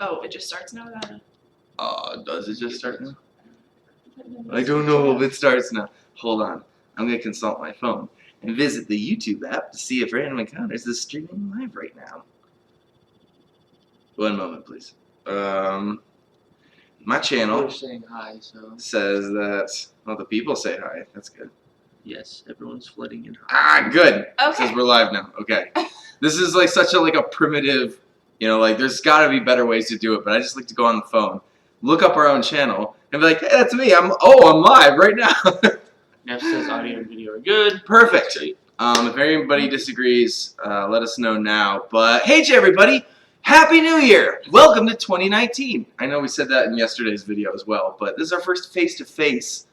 Oh, it just starts now? Does it just start now? I don't know if it starts now. Hold on. I'm going to consult my phone and visit the YouTube app to see if Random Encounters is streaming live right now. One moment, please. My channel We're saying hi, so says that, well, the people say hi. That's good. yes, everyone's flooding in hi. Ah, good. It Okay. says we're live now. Okay. This is like such a primitive, there's got to be better ways to do it, but I just like to go on the phone, look up our own channel, and be like, hey, that's me. I'm live right now. Neff says audio and video are good. Perfect. Great. If anybody disagrees, let us know now. But hey, everybody, Happy New Year! Welcome to 2019. I know we said that in yesterday's video as well, but this is our first face-to-face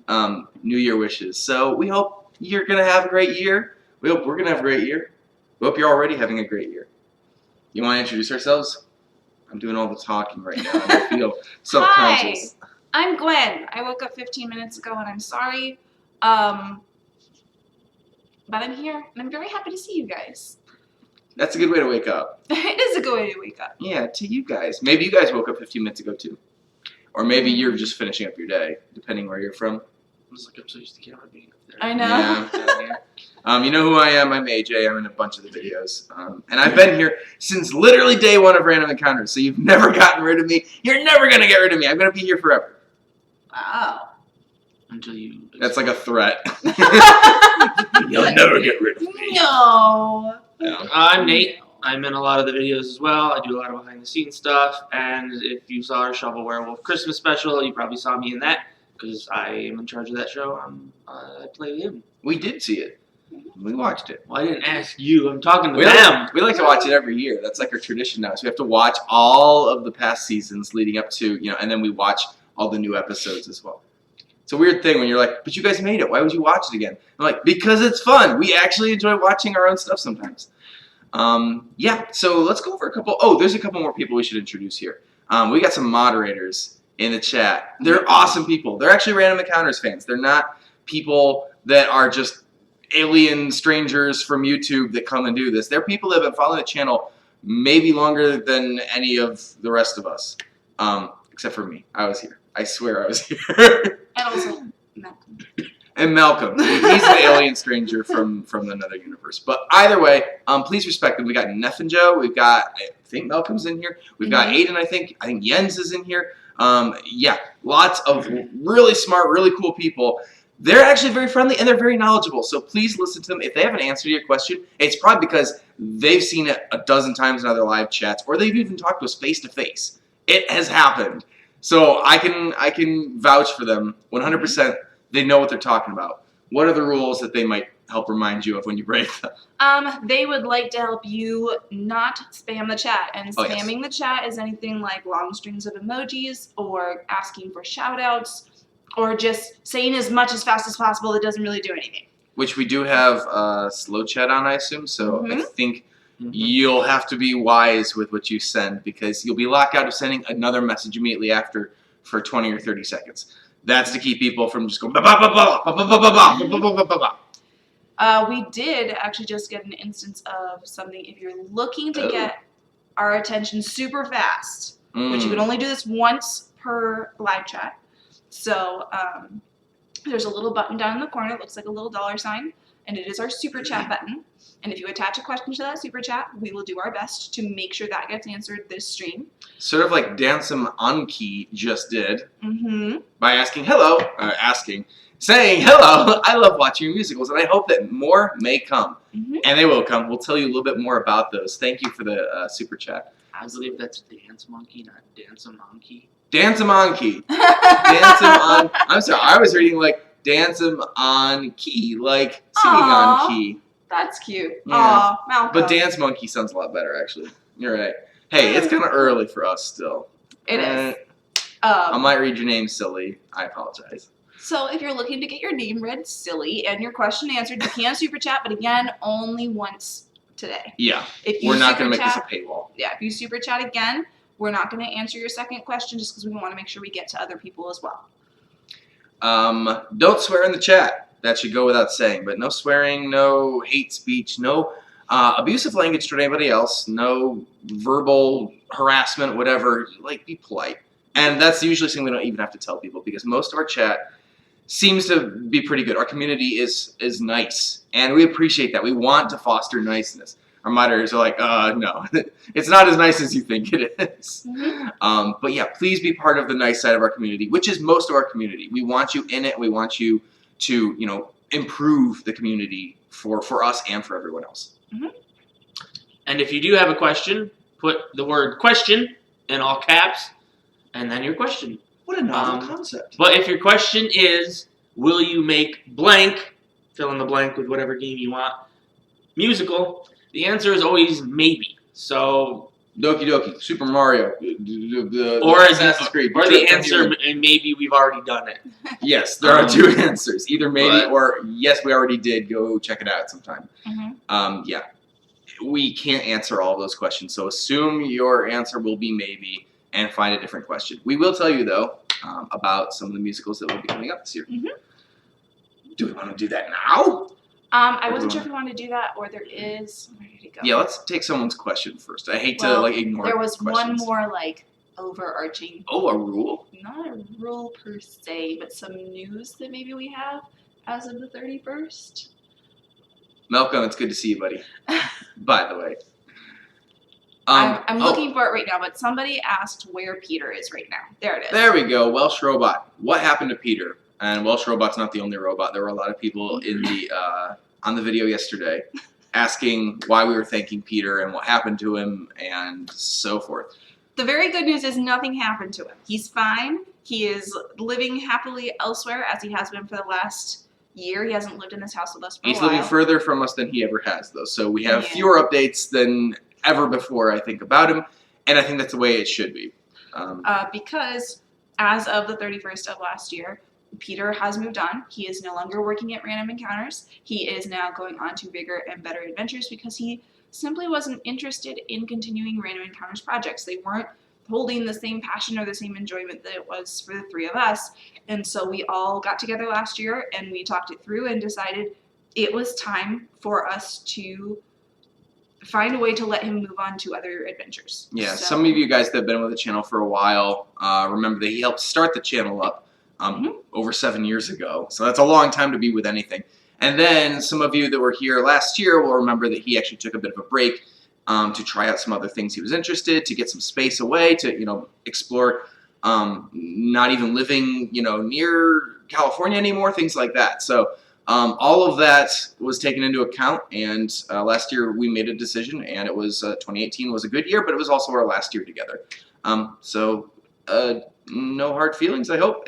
New Year wishes. So we hope you're gonna have a great year. We hope we're gonna have a great year. We hope you're already having a great year. You want to introduce ourselves? I'm doing all the talking right now, and I feel self-conscious. Hi, I'm Gwen. I woke up 15 minutes ago, and I'm sorry. But I'm here, and I'm very happy to see you guys. That's a good way to wake up. It is a good way to wake up. Yeah, to you guys. Maybe you guys woke up 15 minutes ago too. Or maybe you're just finishing up your day, depending where you're from. I was like, I'm so used to camera being up there. I know. Yeah. You know who I am. I'm AJ. I'm in a bunch of the videos. And I've been here since literally day one of Random Encounters, so you've never gotten rid of me. You're never going to get rid of me. I'm going to be here forever. Wow. Until you. That's like a threat. You'll never get rid of me. No. I'm Nate. I'm in a lot of the videos as well. I do a lot of behind the scenes stuff. And if you saw our Shovel Werewolf Christmas special, you probably saw me in that because I am in charge of that show. I play him. We did see it. We watched it. Well, I didn't ask you. I'm talking to We them. like to watch it every year. That's like our tradition now. So we have to watch all of the past seasons leading up to, and then we watch all the new episodes as well. It's a weird thing when you're like, but you guys made it. Why would you watch it again? I'm like, because it's fun. We actually enjoy watching our own stuff sometimes. Yeah, so let's go over a couple. Oh, there's a couple more people we should introduce here. We got some moderators in the chat. They're awesome people. They're actually Random Encounters fans. They're not people that are just alien strangers from YouTube that come and do this. They're people that have been following the channel maybe longer than any of the rest of us, except for me. I was here. I swear I was here. And also, Malcolm. And Malcolm. He's the alien stranger from another universe. But either way, please respect them. We got Neff and Joe. We've got, I think Malcolm's in here. We've got Aiden, I think Jens is in here. Yeah, lots of really smart, really cool people. They're actually very friendly and they're very knowledgeable. So please listen to them. If they have an answer to your question, it's probably because they've seen it a dozen times in other live chats, or they've even talked to us face to face. It has happened. So I can vouch for them 100%. They know what they're talking about. What are the rules that they might help remind you of when you break them? They would like to help you not spam the chat. And Oh, yes. spamming the chat is anything like long strings of emojis or asking for shout outs or just saying as much as fast as possible that doesn't really do anything. Which we do have slow chat on, I assume. So I think Mhm. you'll have to be wise with what you send because you'll be locked out of sending another message immediately after for 20 or 30 seconds. That's to keep people from just going ba ba ba ba ba ba ba ba ba ba ba ba ba. We did actually just get an instance of something. If you're looking to get our attention super fast, which you can only do this once per live chat. So there's a little button down in the corner. It looks like a little $sign, and it is our super chat button. And if you attach a question to that super chat, we will do our best to make sure that gets answered this stream. Sort of like Dansum Anki just did Mm-hmm. by asking hello, saying hello. I love watching your musicals, and I hope that more may come, and they will come. We'll tell you a little bit more about those. Thank you for the super chat. I believe that's Dance Monkey, not Dance a Monkey. Dansum Anki. Dansum on. I'm sorry, I was reading like Dansum on key, like singing Aw. on key. That's cute. Yeah. Aw, Malcolm. But Dance Monkey sounds a lot better, actually. You're right. Hey, it's kind of early for us still. It is. I might read your name silly. I apologize. So if you're looking to get your name read silly and your question answered, you can super chat, but again, only once today. Yeah, If you we're not super going to make this a chat- paywall. Yeah, if you super chat again, we're not going to answer your second question just because we want to make sure we get to other people as well. Don't swear in the chat. That should go without saying. But no swearing, no hate speech, no abusive language toward anybody else, no verbal harassment, whatever, like, be polite. And that's usually something we don't even have to tell people because most of our chat seems to be pretty good. Our community is nice, and we appreciate that. We want to foster niceness. Our moderators are like, no, it's not as nice as you think it is. Mm-hmm. But yeah, please be part of the nice side of our community, which is most of our community. We want you in it. We want you to, improve the community for us and for everyone else. Mm-hmm. And if you do have a question, put the word question in all caps, and then your question. What a novel concept. But if your question is, will you make blank, fill in the blank with whatever game you want, musical, the answer is always maybe. So Doki Doki, Super Mario, or Assassin's Creed. Or the answer, and maybe we've already done it. Yes, there are two answers. Either maybe But- or yes, we already did. Go check it out sometime. Mm-hmm. Yeah. We can't answer all those questions, so assume your answer will be maybe and find a different question. We will tell you, though, about some of the musicals that will be coming up this year. Mhm. Do we want to do that now? I wasn't sure if we wanted to do that or there is. Where did it go? Yeah, let's take someone's question first. I hate Well, to ignore There was questions. one more overarching, Oh, a rule? not a rule per se, but some news that maybe we have as of the 31st. Malcolm, it's good to see you, buddy. By the way. I'm looking for it right now, but somebody asked where Peter is right now. There it is. There we go. Welsh Robot. What happened to Peter? And Welsh Robot's not the only robot. There were a lot of people in the on the video yesterday asking why we were thanking Peter and what happened to him and so forth. The very good news is nothing happened to him. He's fine. He is living happily elsewhere as he has been for the last year. He hasn't lived in this house with us for He's a while. living further from us than he ever has, though. So we have Yeah. fewer updates than ever before, I think, about him. And I think that's the way it should be. Because as of the 31st of last year, Peter has moved on. He is no longer working at Random Encounters. He is now going on to bigger and better adventures because he simply wasn't interested in continuing Random Encounters projects. They weren't holding the same passion or the same enjoyment that it was for the three of us. And so we all got together last year and we talked it through and decided it was time for us to find a way to let him move on to other adventures. Yeah, So- some of you guys that have been with the channel for a while remember that he helped start the channel up over 7 years ago. So that's a long time to be with anything. And then some of you that were here last year will remember that he actually took a bit of a break to try out some other things he was interested, to get some space away, to explore not even living near California anymore, things like that. So all of that was taken into account, and last year we made a decision, and it was 2018 was a good year, but it was also our last year together. So no hard feelings, I hope.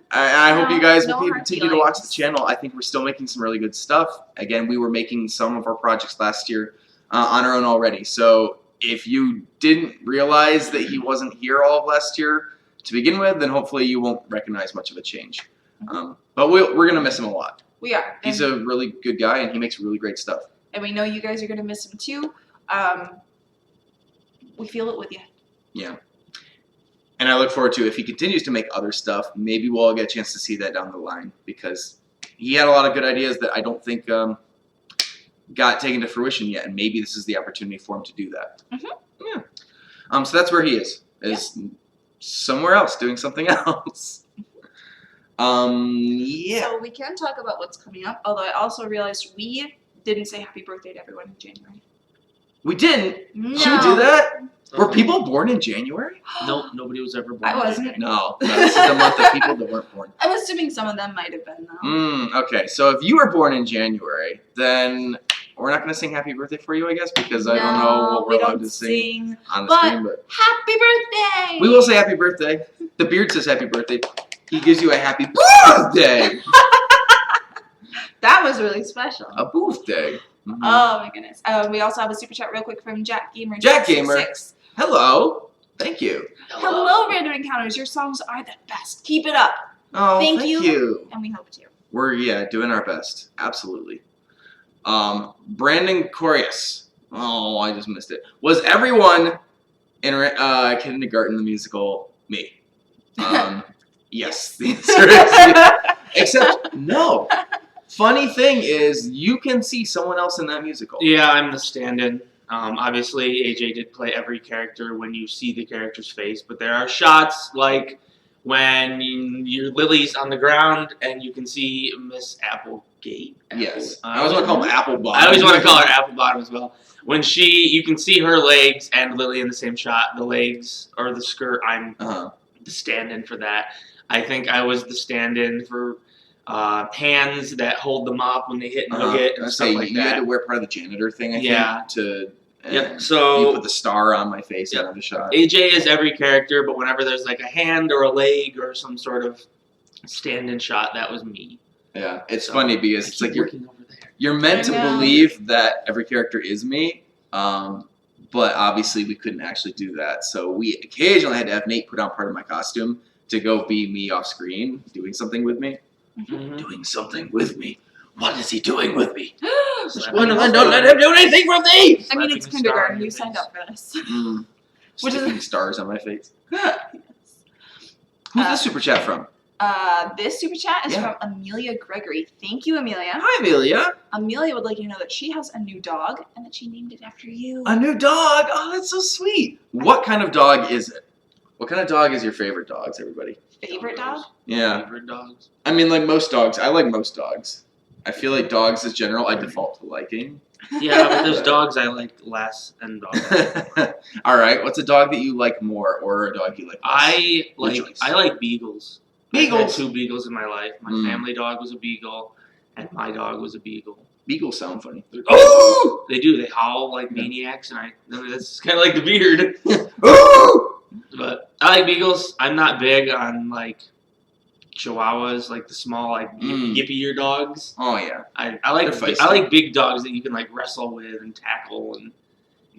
I hope you guys No will hard continue to watch the feelings. channel. I think we're still making some really good stuff. Again, we were making some of our projects last year on our own already. So if you didn't realize that he wasn't here all of last year to begin with, then hopefully you won't recognize much of a change. But we're going to miss him a lot. We are. He's a really good guy, and he makes really great stuff. And we know you guys are going to miss him too. We feel it with you. Yeah. And I look forward to, if he continues to make other stuff, maybe we'll get a chance to see that down the line, because he had a lot of good ideas that I don't think got taken to fruition yet, and maybe this is the opportunity for him to do that. Yeah. So that's where he is somewhere else doing something else. Yeah. So we can talk about what's coming up, although I also realized we didn't say happy birthday to everyone in January. We didn't. No. Should we do that? Were people born in January? Nope, nobody was ever born. I wasn't. No. This is the month of people that weren't born. I'm assuming some of them might have been, though. Okay, so if you were born in January, then we're not going to sing happy birthday for you, I guess, because I don't know what we're we allowed don't to sing sing. on the but- screen. But Happy birthday! we will say happy birthday. The beard says happy birthday. He gives you a happy birthday. That was really special. A birthday. Mhm. Oh my goodness. We also have a super chat real quick from Jack Gamer. Jack Gamer. 666. Hello. Thank you. Hello, Random Encounters. Your songs are the best. Keep it up. Oh, Thank thank you. you. And we hope to. We're doing our best. Absolutely. Brandon Corius. Oh, I just missed it. Was everyone in Kindergarten the musical me? Yes. The answer is yes. Except no. Funny thing is, you can see someone else in that musical. Yeah, I'm the stand-in. Obviously, AJ did play every character when you see the character's face, but there are shots like when your Lily's on the ground and you can see Miss Applegate. Yes. I always want to call them apple bottom. I always want to call her Apple Bottom as well. When you can see her legs and Lily in the same shot. The legs or the skirt. I'm the stand-in for that. I think I was the stand-in for hands that hold them up when they hit nugget and stuff like you that. had to wear part of the janitor thing, I think, to. Yep. So you put the star on my face out of the shot. AJ is every character, but whenever there's like a hand or a leg or some sort of stand-in shot, that was me. Yeah, it's funny because it's like you're meant to I know. believe that every character is me, but obviously we couldn't actually do that. So we occasionally had to have Nate put on part of my costume to go be me off screen, doing something with me. Mm-hmm. Doing something with me. What is he doing with me? Don't let him do anything from me. I mean, it's kindergarten. You signed up for this. Which is- Sticking stars on my face. Yes. Who's the super chat from? This super chat is Yeah. from Amelia Gregory. Thank you, Amelia. Hi, Amelia. Amelia would like you to know that she has a new dog and that she named it after you. A new dog. Oh, that's so sweet. What kind of dog is it? What kind of dog is your favorite dogs, everybody? Favorite dog? Yeah. Favorite dogs. I mean, like most dogs. I like most dogs. I feel like dogs, as general, I default to liking. Yeah, but there's dogs I like less and dogs. All right. What's a dog that you like more, or a dog you like less? I like beagles. Beagles? I've had 2 beagles in my life. My Mm. family dog was a beagle, and my dog was a beagle. Beagles sound funny. Oh! They do. They howl like maniacs, and that's kind of like the beard. Ooh! But I like beagles. I'm not big on like chihuahuas, like the small, like yippier dogs. Oh yeah. I like They're feisty. I like big dogs that you can like wrestle with and tackle and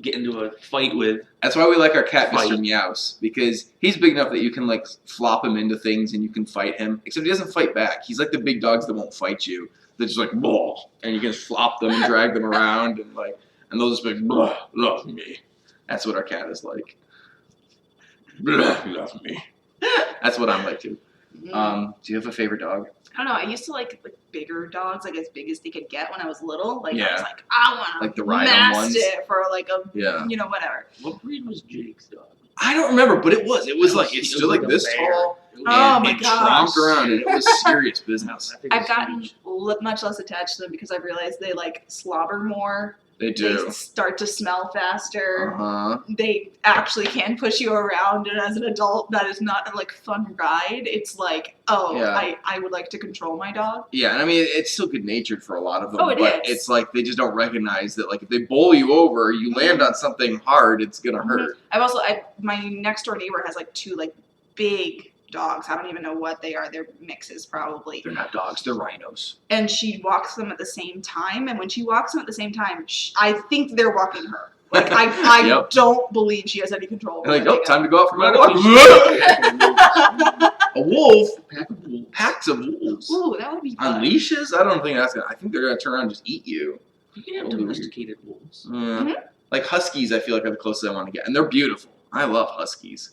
get into a fight with. That's why we like our cat, Fight. Mr. Meows, because he's big enough that you can like flop him into things and you can fight him. Except he doesn't fight back. He's like the big dogs that won't fight you. They're just like blah, and you can flop them and drag them around and they'll just be like blah, love me. That's what our cat is like. Blah, love me. That's what I'm like too. Do you have a favorite dog? I don't know. I used to like bigger dogs, like as big as they could get when I was little. Like I Yeah. was like, I want Like the ride-on ones? mastiff or like a, Yeah. whatever. What breed was Jake's dog? I don't remember, but it was like it stood like this tall. Oh and my it gosh. tromped around and it was serious business. I've gotten much less attached to them because I've realized they like slobber more. They do. They start to smell faster. Uh-huh. They actually can push you around, and as an adult, that is not a like fun ride. It's like, Yeah. I would like to control my dog. Yeah, and I mean it's still good natured for a lot of them, Oh, it but is. it's like they just don't recognize that like if they bowl you over, you land on something hard, it's gonna hurt. I've also my next door neighbor has like 2 like big dogs. I don't even know what they are. They're mixes probably. They're not dogs, they're rhinos. And she walks them at the same time. And when she walks them at the same time, I think they're walking her. Like I Yep. don't believe she has any control. They're like, over oh, time to go out for my What walk. if A wolf? Pack of wolves. Packs of wolves. Ooh, that would be On fun. leashes? I don't think that's gonna. I think they're gonna turn around and just eat you. You can have That'll be weird. domesticated wolves. Like huskies, I feel like are the closest I want to get, and they're beautiful. I love huskies.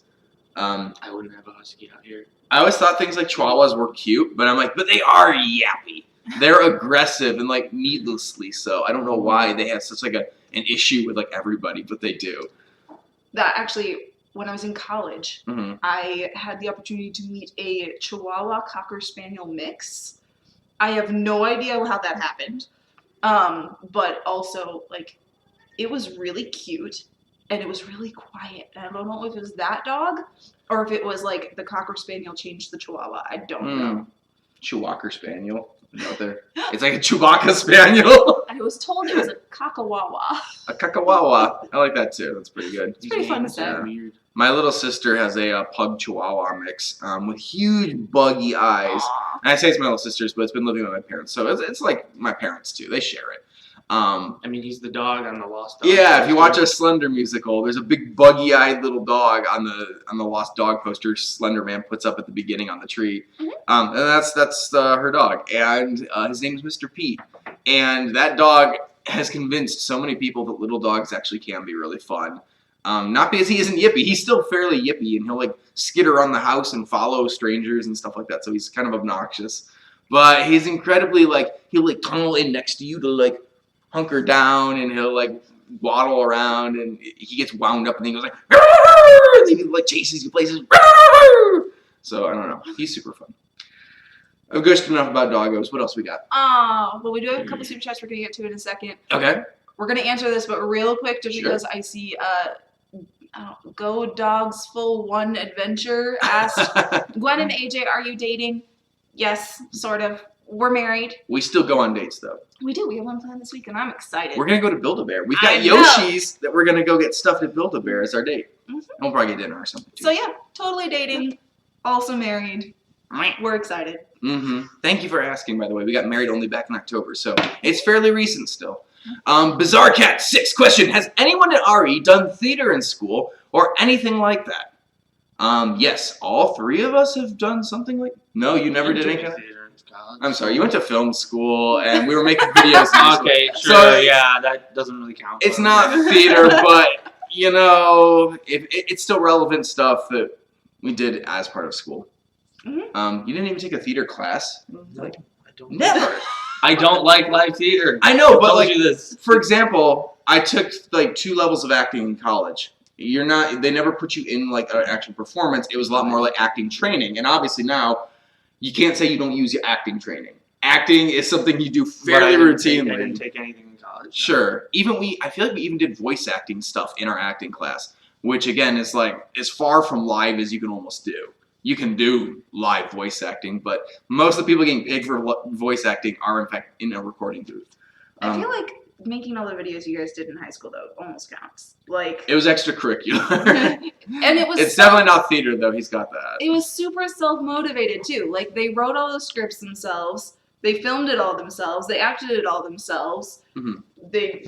I wouldn't have a husky out here. I always thought things like chihuahuas were cute, but I'm like, but they are yappy. They're aggressive and like needlessly so. I don't know why they have such like an issue with like everybody, but they do. That actually, when I was in college, Mm-hmm. I had the opportunity to meet a Chihuahua Cocker Spaniel mix. I have no idea how that happened. But also, like, it was really cute and it was really quiet. And I don't know if it was that dog or if it was like the Cocker Spaniel changed the Chihuahua. I don't know. Chewbacca Spaniel. Out there. It's like a Chewbacca Spaniel. I was told it was a Cockawawa. A Kakawawa. I like that too. That's pretty good. It's pretty fun to Names say. are Weird. My little sister has a pug Chihuahua mix with huge buggy eyes. Aw. And I say it's my little sister's, but it's been living with my parents, so it's like my parents too. They share it. I mean, he's the dog on the Lost Dog. Yeah, if you watch a Slender musical, there's a big buggy-eyed little dog on the Lost Dog poster Slender Man puts up at the beginning on the tree, and that's her dog, and his name is Mr. Pete, and that dog has convinced so many people that little dogs actually can be really fun. Not because he isn't yippy, he's still fairly yippy, and he'll like skid around the house and follow strangers and stuff like that, so he's kind of obnoxious, but he's incredibly like he'll like tunnel in next to you to like hunker down, and he'll like waddle around, and he gets wound up, and he goes like, and he like chases you places. So I don't know. He's super fun. I've gushed enough about doggos. What else we got? Well, we do have a couple super chats we're gonna get to in a second. Okay. We're gonna answer this, but real quick, just Sure. because I see Go Dogs Full One Adventure asked Gwen and AJ, are you dating? Yes, sort of. We're married. We still go on dates though. We do. We have one planned this week, and I'm excited. We're gonna go to Build-A-Bear. We've got I know. Yoshi's that we're gonna go get stuffed at Build-A-Bear as our date. Mhm. And we'll probably get dinner or something too. So yeah, totally dating. Also married. We're excited. Thank you for asking, by the way. We got married only back in October, so it's fairly recent still. Bizarre Cat 6 question: has anyone at RE done theater in school or anything like that? Yes, all three of us have done something like. No, you never did anything. Theater in college. I'm sorry, you went to film school and we were making videos. Okay, sure. So- yeah, that doesn't really count. It's not theater, but you know, it's still relevant stuff that we did as part of school. You didn't even take a theater class. Like, I don't. never. I don't like live theater. I know, but told like, you this. for example, I took like 2 levels of acting in college. They never put you in like an actual performance. It was a lot more like acting training. And obviously now, you can't say you don't use your acting training. Acting is something you do But I fairly didn't take- routinely. I didn't take anything in college. no. Sure. I feel like we even did voice acting stuff in our acting class, which again is like as far from live as you can almost do. You can do live voice acting, but most of the people getting paid for voice acting are in fact in a recording booth. I feel like making all the videos you guys did in high school though almost counts. Like, It was extracurricular. and it was It's definitely not theater though. He's got that. it was super self-motivated too. Like, they wrote all the scripts themselves. They filmed it all themselves. They acted it all themselves. Mhm. They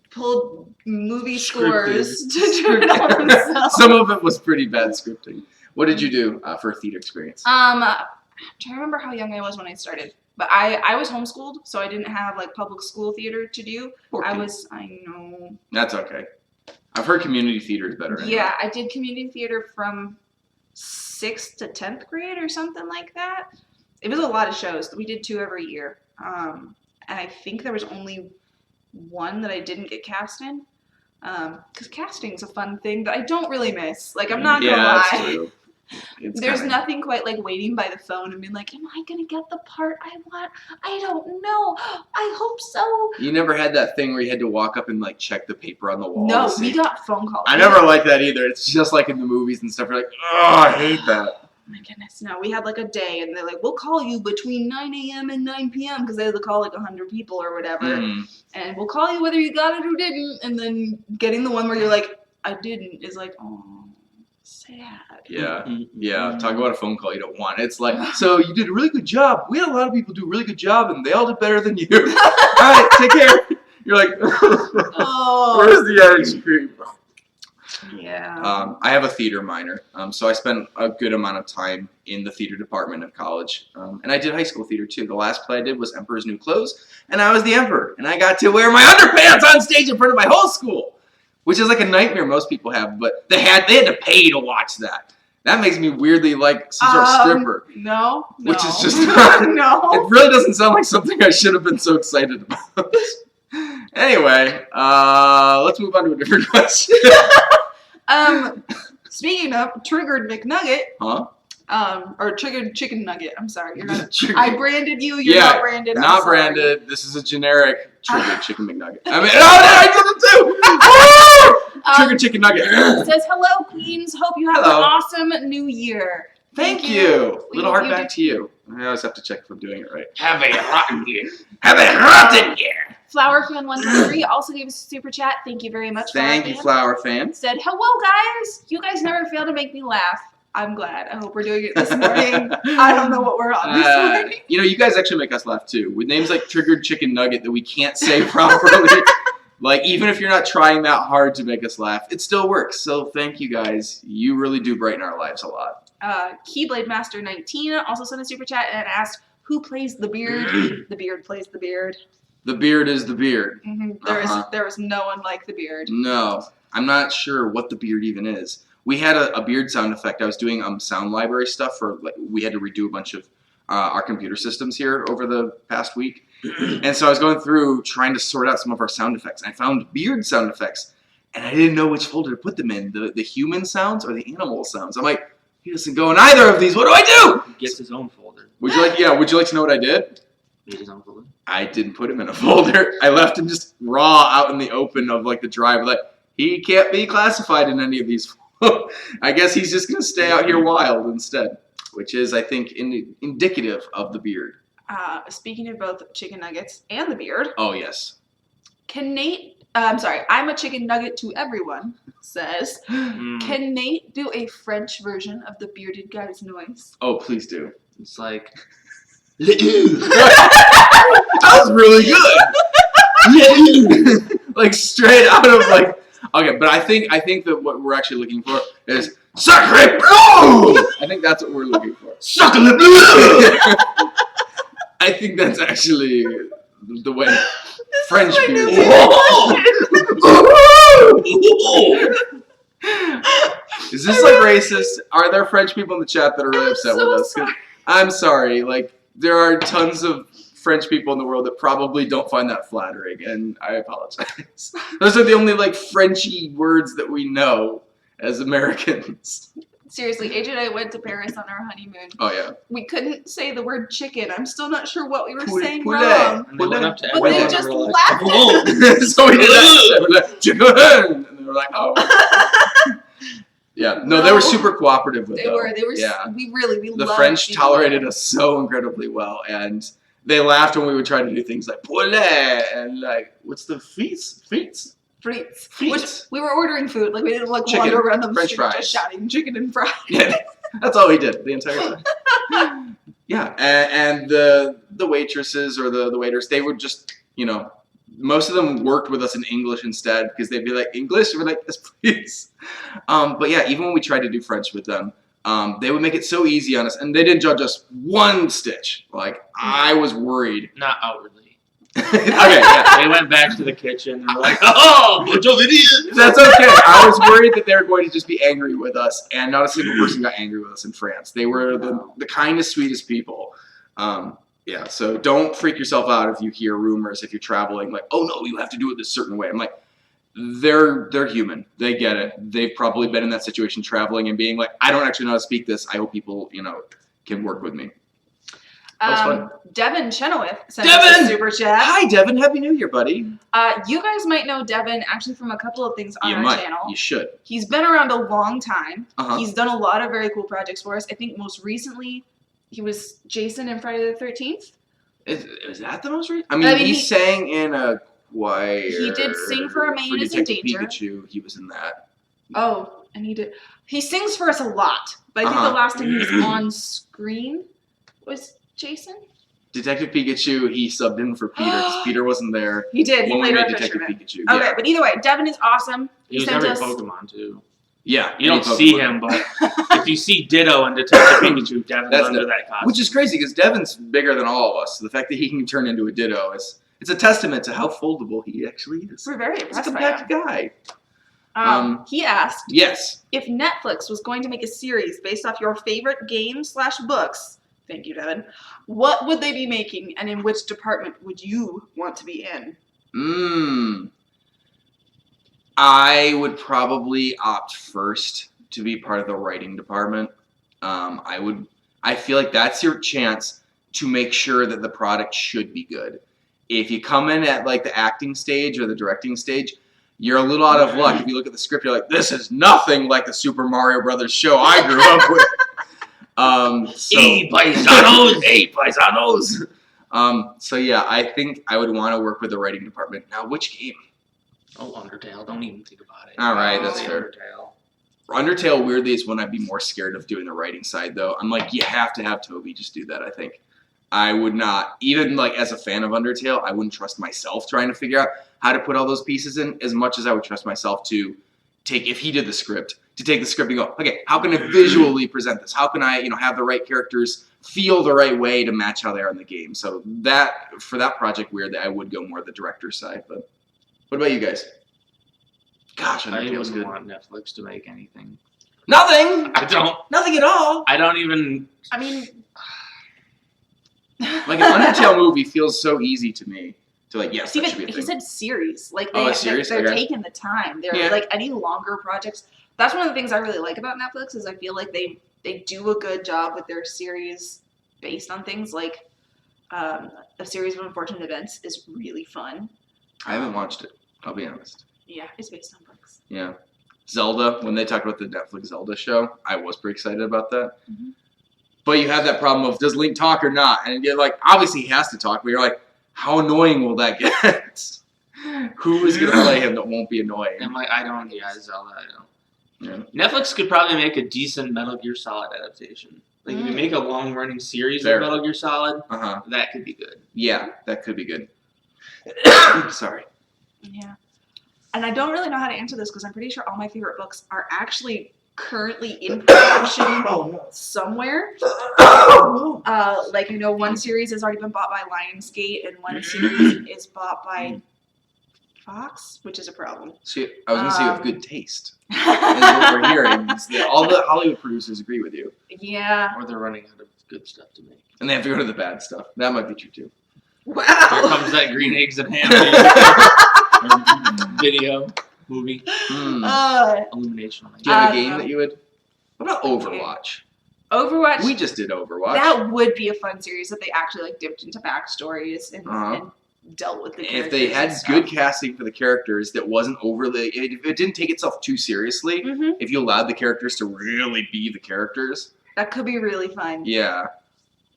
pulled movie Scripted. scores to do it all themselves. Some of it was pretty bad scripting. What did you do for a theater experience? I'm trying to remember how young I was when I started. But I was homeschooled, so I didn't have like public school theater to do. Poor kid. I know. That's okay. I've heard community theater is better. Anyway. Yeah, I did community theater from 6th to 10th grade or something like that. It was a lot of shows. We did 2 every year. And I think there was only one that I didn't get cast in. Because casting's a fun thing that I don't really miss. Like, I'm not gonna Yeah, that's lie. true. It's There's kinda- nothing quite like waiting by the phone and being like, am I gonna get the part I want? I don't know. I hope so. You never had that thing where you had to walk up and like check the paper on the wall. No, to see? we got phone calls. I never liked that either. It's just like in the movies and stuff. You're like, oh, I hate that. Oh my goodness, no. We had like a day and they're like, we'll call you between 9 a.m. and 9 p.m. because they had to call like 100 people or whatever. Mm. And we'll call you whether you got it or didn't. And then getting the one where you're like, I didn't is like, oh, sad. Yeah, Mhm. yeah. Talk about a phone call you don't want. It's like, so you did a really good job. We had a lot of people do a really good job, and they all did better than you. All right, take care. You're like, Oh. where's the ice cream? Yeah. I have a theater minor, so I spent a good amount of time in the theater department of college, and I did high school theater too. The last play I did was Emperor's New Clothes, and I was the Emperor, and I got to wear my underpants on stage in front of my whole school, which is like a nightmare most people have. But they had to pay to watch that. That makes me weirdly like some sort of stripper. No. Which is just no. It really doesn't sound like something I should have been so excited about. Anyway, let's move on to a different question. Speaking of triggered McNugget, Huh? or triggered chicken nugget. I'm sorry, you're not. Chicken- I branded you. You're Yeah, not branded. I'm Not sorry. branded. This is a generic triggered chicken McNugget. I mean, oh, I did it too! Triggered chicken nugget. It says, hello, Queens. Hope you have Hello. an awesome new year. Thank you. We Little hope heart you back do- to you. I always have to check if I'm doing it right. Have a rotten year. Have a rotten year. Flowerfan123 also gave us a super chat. Thank you very much. Thank you, Flowerfan. Flower Fan. Said, hello, guys. You guys never fail to make me laugh. I'm glad. I hope we're doing it this morning. I don't know what we're on this morning. You know, you guys actually make us laugh too. With names like Triggered Chicken Nugget that we can't say properly. Like, even if you're not trying that hard to make us laugh, it still works. So thank you guys. You really do brighten our lives a lot. Keyblade Master 19 also sent a super chat and asked, who plays the beard? The beard plays the beard. The beard is the beard. There is no one like the beard. No, I'm not sure what the beard even is. We had a beard sound effect. I was doing sound library stuff for, like, we had to redo a bunch of our computer systems here over the past week. And so I was going through trying to sort out some of our sound effects. And I found beard sound effects. And I didn't know which folder to put them in, the human sounds or the animal sounds. I'm like, he doesn't go in either of these. What do I do? He gets his own folder. Would you like to know what I did? He gets his own folder. I didn't put him in a folder. I left him just raw out in the open of like the drive. Like, he can't be classified in any of these. I guess he's just going to stay out here wild instead, which is, I think, indicative of the beard. Speaking of both chicken nuggets and the beard, Oh, yes. can Nate, I'm sorry, I'm a chicken nugget to everyone, says, can Nate do a French version of the bearded guy's noise? Oh, please do. It's like, That was really good. Like straight out of like. Okay, but I think that what we're actually looking for is Sacre Bleu. I think that's what we're looking for. Sacre Bleu. I think that's actually the way French beard. Is this like racist? Are there French people in the chat that are really upset with us? 'Cause I'm sorry. Like, there are tons of French people in the world that probably don't find that flattering, and I apologize. Those are the only like Frenchy words that we know as Americans. Seriously, AJ and I went to Paris on our honeymoon. Oh yeah. We couldn't say the word chicken. I'm still not sure what we were saying Poulet. wrong. and they went up to But they everyone just and were like, laughed at "Oh." So we did that. We're like, chicken, and they were like, oh. Yeah. No, they were super cooperative with They it. were. Yeah. We The loved French being tolerated there. us so incredibly well, and they laughed when we would try to do things like poulet and like, what's the frites? Frites. Frites. Which we were ordering food. Like, we didn't like Chicken, wander around the French street just fries. shouting chicken and fries. Yeah, that's all we did the entire time. Yeah, and the waitresses or the waiters, they would just, most of them worked with us in English instead because they'd be like, English? We're like, yes, please. But yeah, even when we tried to do French with them, they would make it so easy on us, and they didn't judge us one stitch. Like, I was worried. Not outwardly. Okay, yeah. They went back to the kitchen and were like, "Oh, bunch of idiots." That's okay. I was worried that they were going to just be angry with us, and not a single person got angry with us in France. They were the kindest, sweetest people. Yeah, so don't freak yourself out if you hear rumors, if you're traveling, like, oh no, you have to do it this certain way. I'm like, they're human. They get it. They've probably been in that situation traveling and being like, I don't actually know how to speak this. I hope people, can work with me. That was fun. Devin Chenoweth sent us a super chat. Hi, Devin. Happy New Year, buddy. You guys might know Devin actually from a couple of things on You our might. channel. You should. He's been around a long time. Uh-huh. He's done a lot of very cool projects for us. I think most recently he was Jason in Friday the 13th. Is that the most recent? I mean, he sang in a choir. He did sing for A Man Is in Detective Danger. Pikachu. He was in that. Oh, and he sings for us a lot. But I think the last time he was on screen was Jason. Detective Pikachu, he subbed in for Peter because Peter wasn't there He did. He when we played made our Detective fisherman. Pikachu. Okay, but either way, Devin is awesome. He was sent every us. Pokemon too. Yeah. You don't any see Pokemon. him, but if you see Ditto and Detective Pikachu, Devin's That's under the- that costume. Which is crazy because Devin's bigger than all of us. So the fact that he can turn into a Ditto it's a testament to how foldable he actually is. We're very He's a impressed by him. compact guy. He asked Yes. if Netflix was going to make a series based off your favorite games/books. Thank you, Devin. What would they be making, and in which department would you want to be in? I would probably opt first to be part of the writing department. I feel like that's your chance to make sure that the product should be good. If you come in at like the acting stage or the directing stage, you're a little out of luck. If you look at the script, you're like, this is nothing like the Super Mario Brothers show I grew up with. Hey, paisanos! Hey, paisanos! So yeah, I think I would want to work with the writing department. Now, which game? Oh, Undertale. Don't even think about it. All right, that's Say fair. Undertale. Undertale, weirdly, is when I'd be more scared of doing the writing side, though. I'm like, you have to have Toby just do that, I think. I would not, even like as a fan of Undertale, I wouldn't trust myself trying to figure out how to put all those pieces in as much as I would trust myself to take, if he did the script, to take the script and go, okay, how can I visually present this? How can I, have the right characters feel the right way to match how they are in the game? So that, for that project, weirdly, I would go more the director's side. But what about you guys? Gosh, I Undertale's wouldn't good. want Netflix to make anything. Nothing! I don't. Nothing at all! I don't even. I mean, Like an Undertale movie feels so easy to me. To like, yes, that should be a He thing. said series. Like Oh, a they're series? Okay. taking the time. They're Yeah. like any longer projects. That's one of the things I really like about Netflix is I feel like they do a good job with their series based on things like a series of unfortunate events is really fun. I haven't watched it. I'll be honest. Yeah, it's based on books. Yeah. Zelda, when they talked about the Netflix Zelda show, I was pretty excited about that. Mhm. But you have that problem of does Link talk or not? And you're like, obviously he has to talk, but you're like, how annoying will that get? Who is going to play him that won't be annoying? I'm like, I don't. Yeah, Zelda. I don't. Yeah. Netflix could probably make a decent Metal Gear Solid adaptation. Like if you make a long-running series Fair. of Metal Gear Solid, Uh-huh. that could be good. Yeah, that could be good. Sorry. Yeah. And I don't really know how to answer this because I'm pretty sure all my favorite books are actually currently in production somewhere. Like I know one series has already been bought by Lionsgate and one series is bought by Fox, which is a problem. See, I was going to say you have good taste. Is what we're hearing. Is that all the Hollywood producers agree with you. Yeah. Or they're running out of good stuff to make. And they have to go to the bad stuff. That might be true too. Here Wow. comes that green eggs and ham video, movie, Hmm. Illumination. Do you have a I game don't that you would? What about Overwatch? Overwatch. We just did Overwatch. That would be a fun series if they actually like dipped into backstories and, Uh-huh. and dealt with the If characters. they had and stuff. good casting for the characters that wasn't overly, if it didn't take itself too seriously, Mhm. if you allowed the characters to really be the characters, That could be really fun. yeah.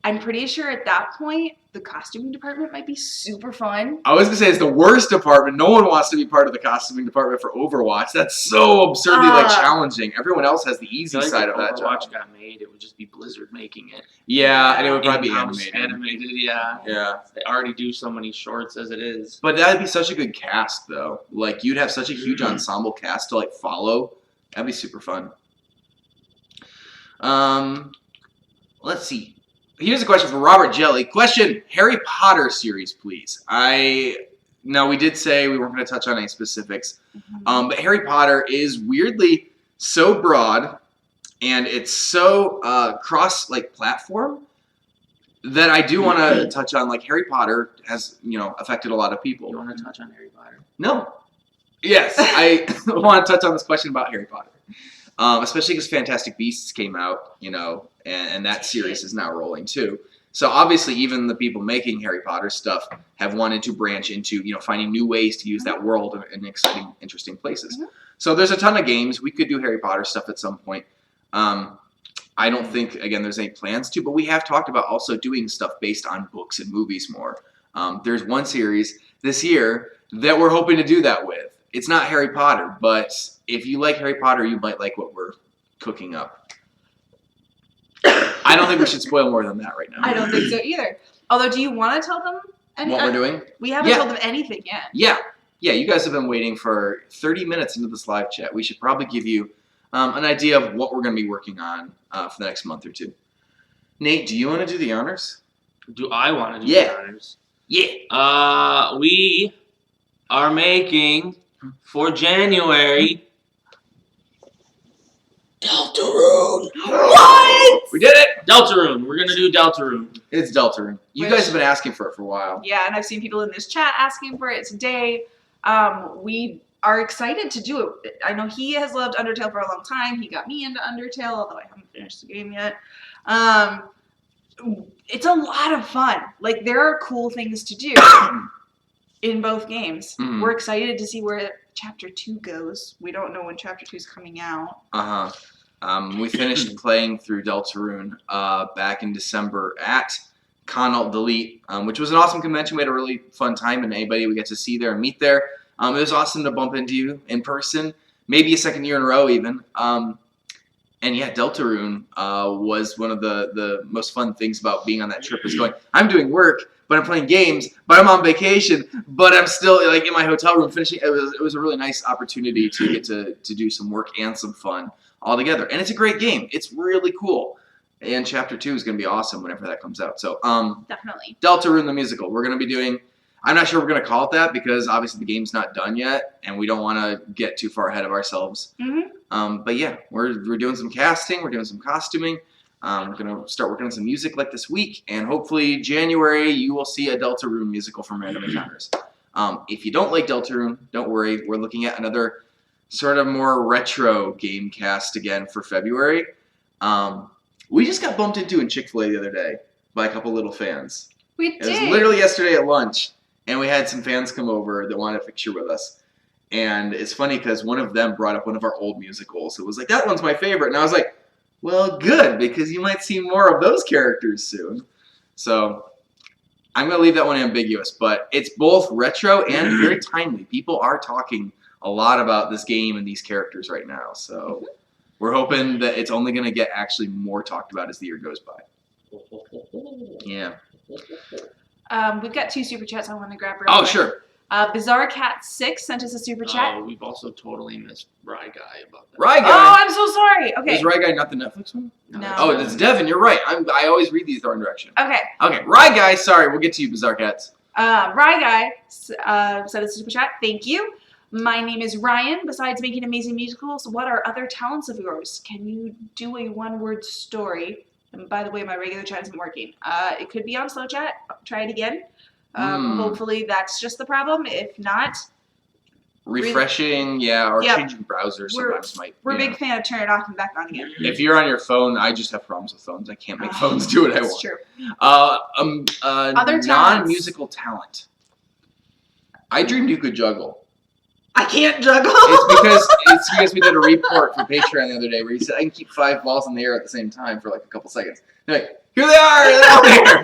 I'm pretty sure at that point the costuming department might be super fun. I was gonna say it's the worst department. No one wants to be part of the costuming department for Overwatch. That's so absurdly like challenging. Everyone else has the easy I feel like side if of that Overwatch job. got made, it would just be Blizzard making it. Yeah, and it would probably be In-house animated. yeah. Yeah. They already do so many shorts as it is. But that'd be such a good cast, though. Like, you'd have such a huge Mhm. ensemble cast to, like, follow. That'd be super fun. Let's see. Here's a question from Robert Jelly. Question, Harry Potter series, please. No, we did say we weren't going to touch on any specifics. But Harry Potter is weirdly so broad, and it's so cross, like, platform, that I do want to touch on, like, Harry Potter has, affected a lot of people. You want to touch on Harry Potter? No. Yes, I want to touch on this question about Harry Potter. Especially because Fantastic Beasts came out, and that series is now rolling too. So obviously even the people making Harry Potter stuff have wanted to branch into, finding new ways to use that world in exciting, interesting places. So there's a ton of games. We could do Harry Potter stuff at some point. I don't think, again, there's any plans to, but we have talked about also doing stuff based on books and movies more. There's one series this year that we're hoping to do that with. It's not Harry Potter, but if you like Harry Potter, you might like what we're cooking up. I don't think we should spoil more than that right now. I don't think so either. Although, do you want to tell them? What we're doing? We haven't Yeah. told them anything yet. Yeah, you guys have been waiting for 30 minutes into this live chat. We should probably give you an idea of what we're going to be working on for the next month or two. Nate, do you want to do the honors? Do I want to do Yeah. the honors? Yeah. We are making for January Deltarune. What? We did it! Deltarune. We're gonna do Deltarune. It's Deltarune. You Which- guys have been asking for it for a while. Yeah, and I've seen people in this chat asking for it today. We are excited to do it. I know he has loved Undertale for a long time. He got me into Undertale, although I haven't finished the game yet. It's a lot of fun. Like, there are cool things to do in both games. Mhm. We're excited to see where Chapter 2 goes. We don't know when Chapter 2 is coming out. We finished playing through Deltarune back in December at Con Delete, which was an awesome convention. We had a really fun time, and anybody we get to see there and meet there. It was awesome to bump into you in person, maybe a second year in a row even. And yeah, Deltarune was one of the most fun things about being on that trip is going, I'm doing work, but I'm playing games, but I'm on vacation, but I'm still like in my hotel room finishing. It was a really nice opportunity to get to do some work and some fun all together. And it's a great game. It's really cool. And Chapter 2 is going to be awesome whenever that comes out. So Definitely. Deltarune the musical. We're going to be doing, I'm not sure we're going to call it that because obviously the game's not done yet and we don't want to get too far ahead of ourselves. Mhm. But yeah, we're doing some casting, we're doing some costuming. I'm going to start working on some music like this week, and hopefully January you will see a Deltarune musical from Random Encounters. If you don't like Deltarune, don't worry. We're looking at another sort of more retro game cast again for February. We just got bumped into in Chick-fil-A the other day by a couple little fans. We It was did. literally yesterday at lunch, and we had some fans come over that wanted a picture with us. And it's funny because one of them brought up one of our old musicals. It was like, that one's my favorite. And I was like, well, good, because you might see more of those characters soon. So I'm going to leave that one ambiguous, but it's both retro and very timely. People are talking a lot about this game and these characters right now. So we're hoping that it's only going to get actually more talked about as the year goes by. Yeah. We've got 2 super chats I want to grab real Oh, quick. sure. Bizarre Cat 6 sent us a super chat. Oh, we've also totally missed Rye Guy about that. Rye Oh, Guy. I'm so sorry. Okay. Is Rye Guy not the Netflix one? No. Oh, it's Devin. You're right. I always read these the wrong direction. Okay. Okay, Rye Guy. Sorry, we'll get to you, Bizarre Cats. Rye Guy sent us a super chat. Thank you. My name is Ryan. Besides making amazing musicals, what are other talents of yours? Can you do a one-word story? And by the way, my regular chat isn't working. It could be on slow chat. Try it again. Hopefully that's just the problem. If not, Refreshing, yeah, or Yep. changing browsers sometimes might. we're a yeah. big fan of turn it off and back on again. If you're on your phone, I just have problems with phones. I can't make phones do what I That's want. true. Other talents. non-musical talent. I dreamed you could juggle. I can't juggle. It's because we did a report for Patreon the other day where he said I can keep 5 balls in the air at the same time for like a couple seconds. They're like, here they are, they're out there.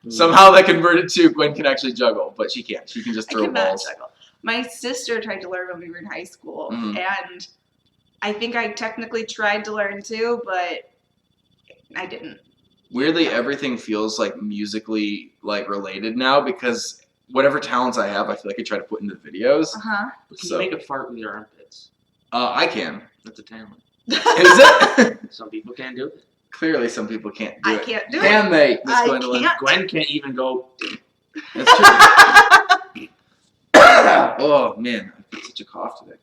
Somehow that converted to Gwen can actually juggle, but she can't. She can just I throw cannot balls. juggle. My sister tried to learn when we were in high school, Mhm. and I think I technically tried to learn too, but I didn't. Weirdly, everything feels like musically like related now because whatever talents I have, I feel like I try to put into the videos. Uh-huh. Can you So- make a fart with your armpits? I can. That's a talent. Is it? Some people can't do it. Clearly, some people can't do I it. can't do Can they, Miss I Gwendolyn? can't. Gwen can't even go. That's true. Oh man, I got such a cough today.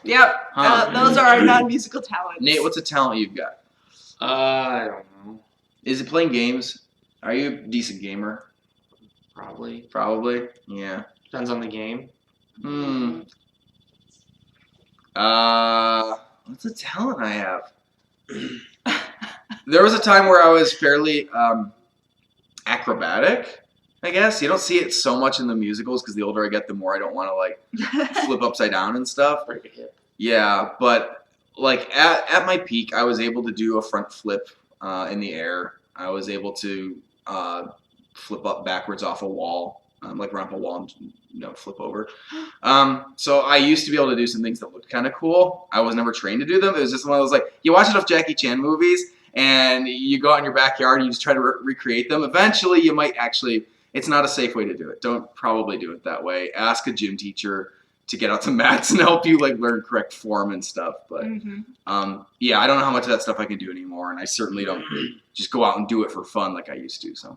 Yep. Huh. Those are our non-musical talents. Nate, what's a talent you've got? I don't know. Is it playing games? Are you a decent gamer? Probably. Probably. Yeah. Depends on the game. What's a talent I have? There was a time where I was fairly acrobatic, I guess. You don't see it so much in the musicals because the older I get, the more I don't want to like flip upside down and stuff. Break a hip. Yeah, but like at my peak, I was able to do a front flip in the air. I was able to flip up backwards off a wall, like run up a wall and flip over. So I used to be able to do some things that looked kind of cool. I was never trained to do them. It was just one of those like you watch enough Jackie Chan movies and you go out in your backyard and you just try to recreate them. Eventually, you might actually. It's not a safe way to do it. Don't probably do it that way. Ask a gym teacher to get out some mats and help you like learn correct form and stuff. But yeah, I don't know how much of that stuff I can do anymore, and I certainly don't just go out and do it for fun like I used to. So,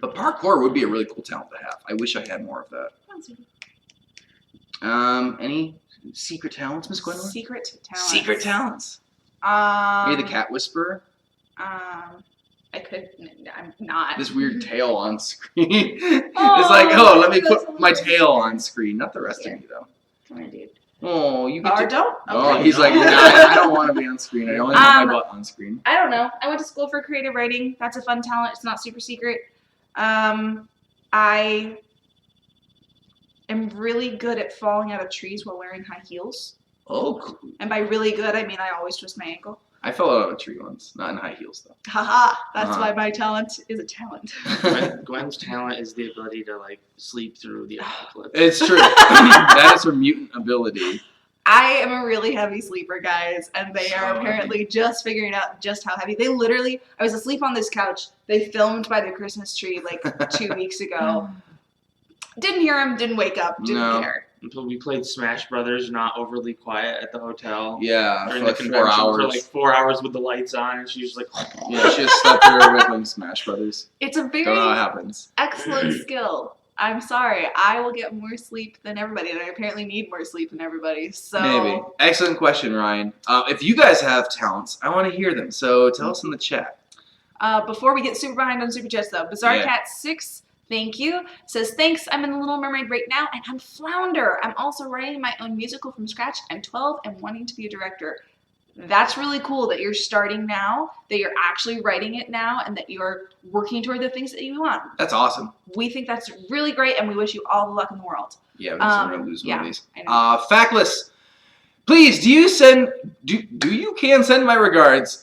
but parkour would be a really cool talent to have. I wish I had more of that. Any secret talents, Miss Gwendolyn? Secret talents. Secret talents. Are Are you the cat whisperer? I could. I'm not. This weird tail on screen. It's like, oh, let me put my tail on screen, not the rest of me though. Come here, dude. Oh, you get Or to. don't. Oh, Okay. he's like, nah, I don't want to be on screen. I only want my butt on screen. I don't know. I went to school for creative writing. That's a fun talent. It's not super secret. I am really good at falling out of trees while wearing high heels. Oh, cool. And by really good, I mean I always twist my ankle. I fell out of a tree once, not in high heels though. Haha. That's Uh-huh. why my talent is a talent. Gwen's talent is the ability to like sleep through the apocalypse. It's true. That is her mutant ability. I am a really heavy sleeper, guys, and they are apparently just figuring out just how heavy. They literally, I was asleep on this couch. They filmed by the Christmas tree like 2 weeks ago. Didn't hear him, didn't wake up, didn't No. care. Until we played Smash Brothers, not overly quiet at the hotel. Yeah, During for the like 4 convention hours. for like 4 hours with the lights on, and she's just like, Yeah, she just slept there with playing Smash Brothers. It's a Don't know how it very happens. excellent skill. I'm sorry. I will get more sleep than everybody, and I apparently need more sleep than everybody. So Maybe. Excellent question, Ryan. If you guys have talents, I want to hear them. So tell us in the chat. Before we get super behind on Super Chats, though, Bizarre Cat 6, thank you, says, thanks, I'm in The Little Mermaid right now, and I'm Flounder. I'm also writing my own musical from scratch. I'm 12 and wanting to be a director. That's really cool that you're starting now, that you're actually writing it now, and that you're working toward the things that you want. That's awesome. We think that's really great, and we wish you all the luck in the world. Yeah, we're just going to lose one of these. I know. Factless. Please, do you send my regards?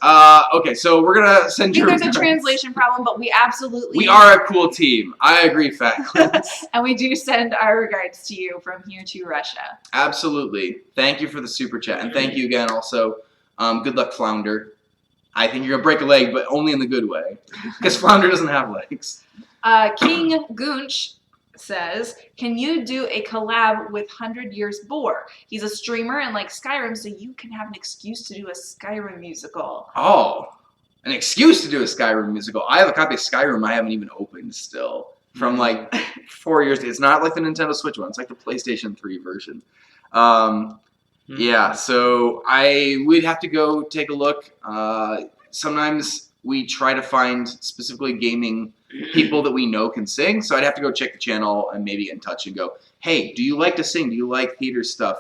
Okay, so we're gonna send your I think there's regards. a translation problem, but we absolutely We are a cool team. I agree, Factless. and we do send our regards to you from here to Russia. Absolutely. Thank you for the super chat, and thank you again also. Good luck, Flounder. I think you're gonna break a leg, but only in the good way, because Flounder doesn't have legs. King Goonch says, can you do a collab with 100 Years Boar? He's a streamer and likes Skyrim, so you can have an excuse to do a Skyrim musical. Oh, an excuse to do a Skyrim musical. I have a copy of Skyrim I haven't even opened still from like 4 years ago. It's not like the Nintendo Switch one. It's like the PlayStation 3 version. Yeah, so I would have to go take a look. Sometimes we try to find specifically gaming people that we know can sing, so I'd have to go check the channel and maybe get in touch and go, hey, do you like to sing? Do you like theater stuff?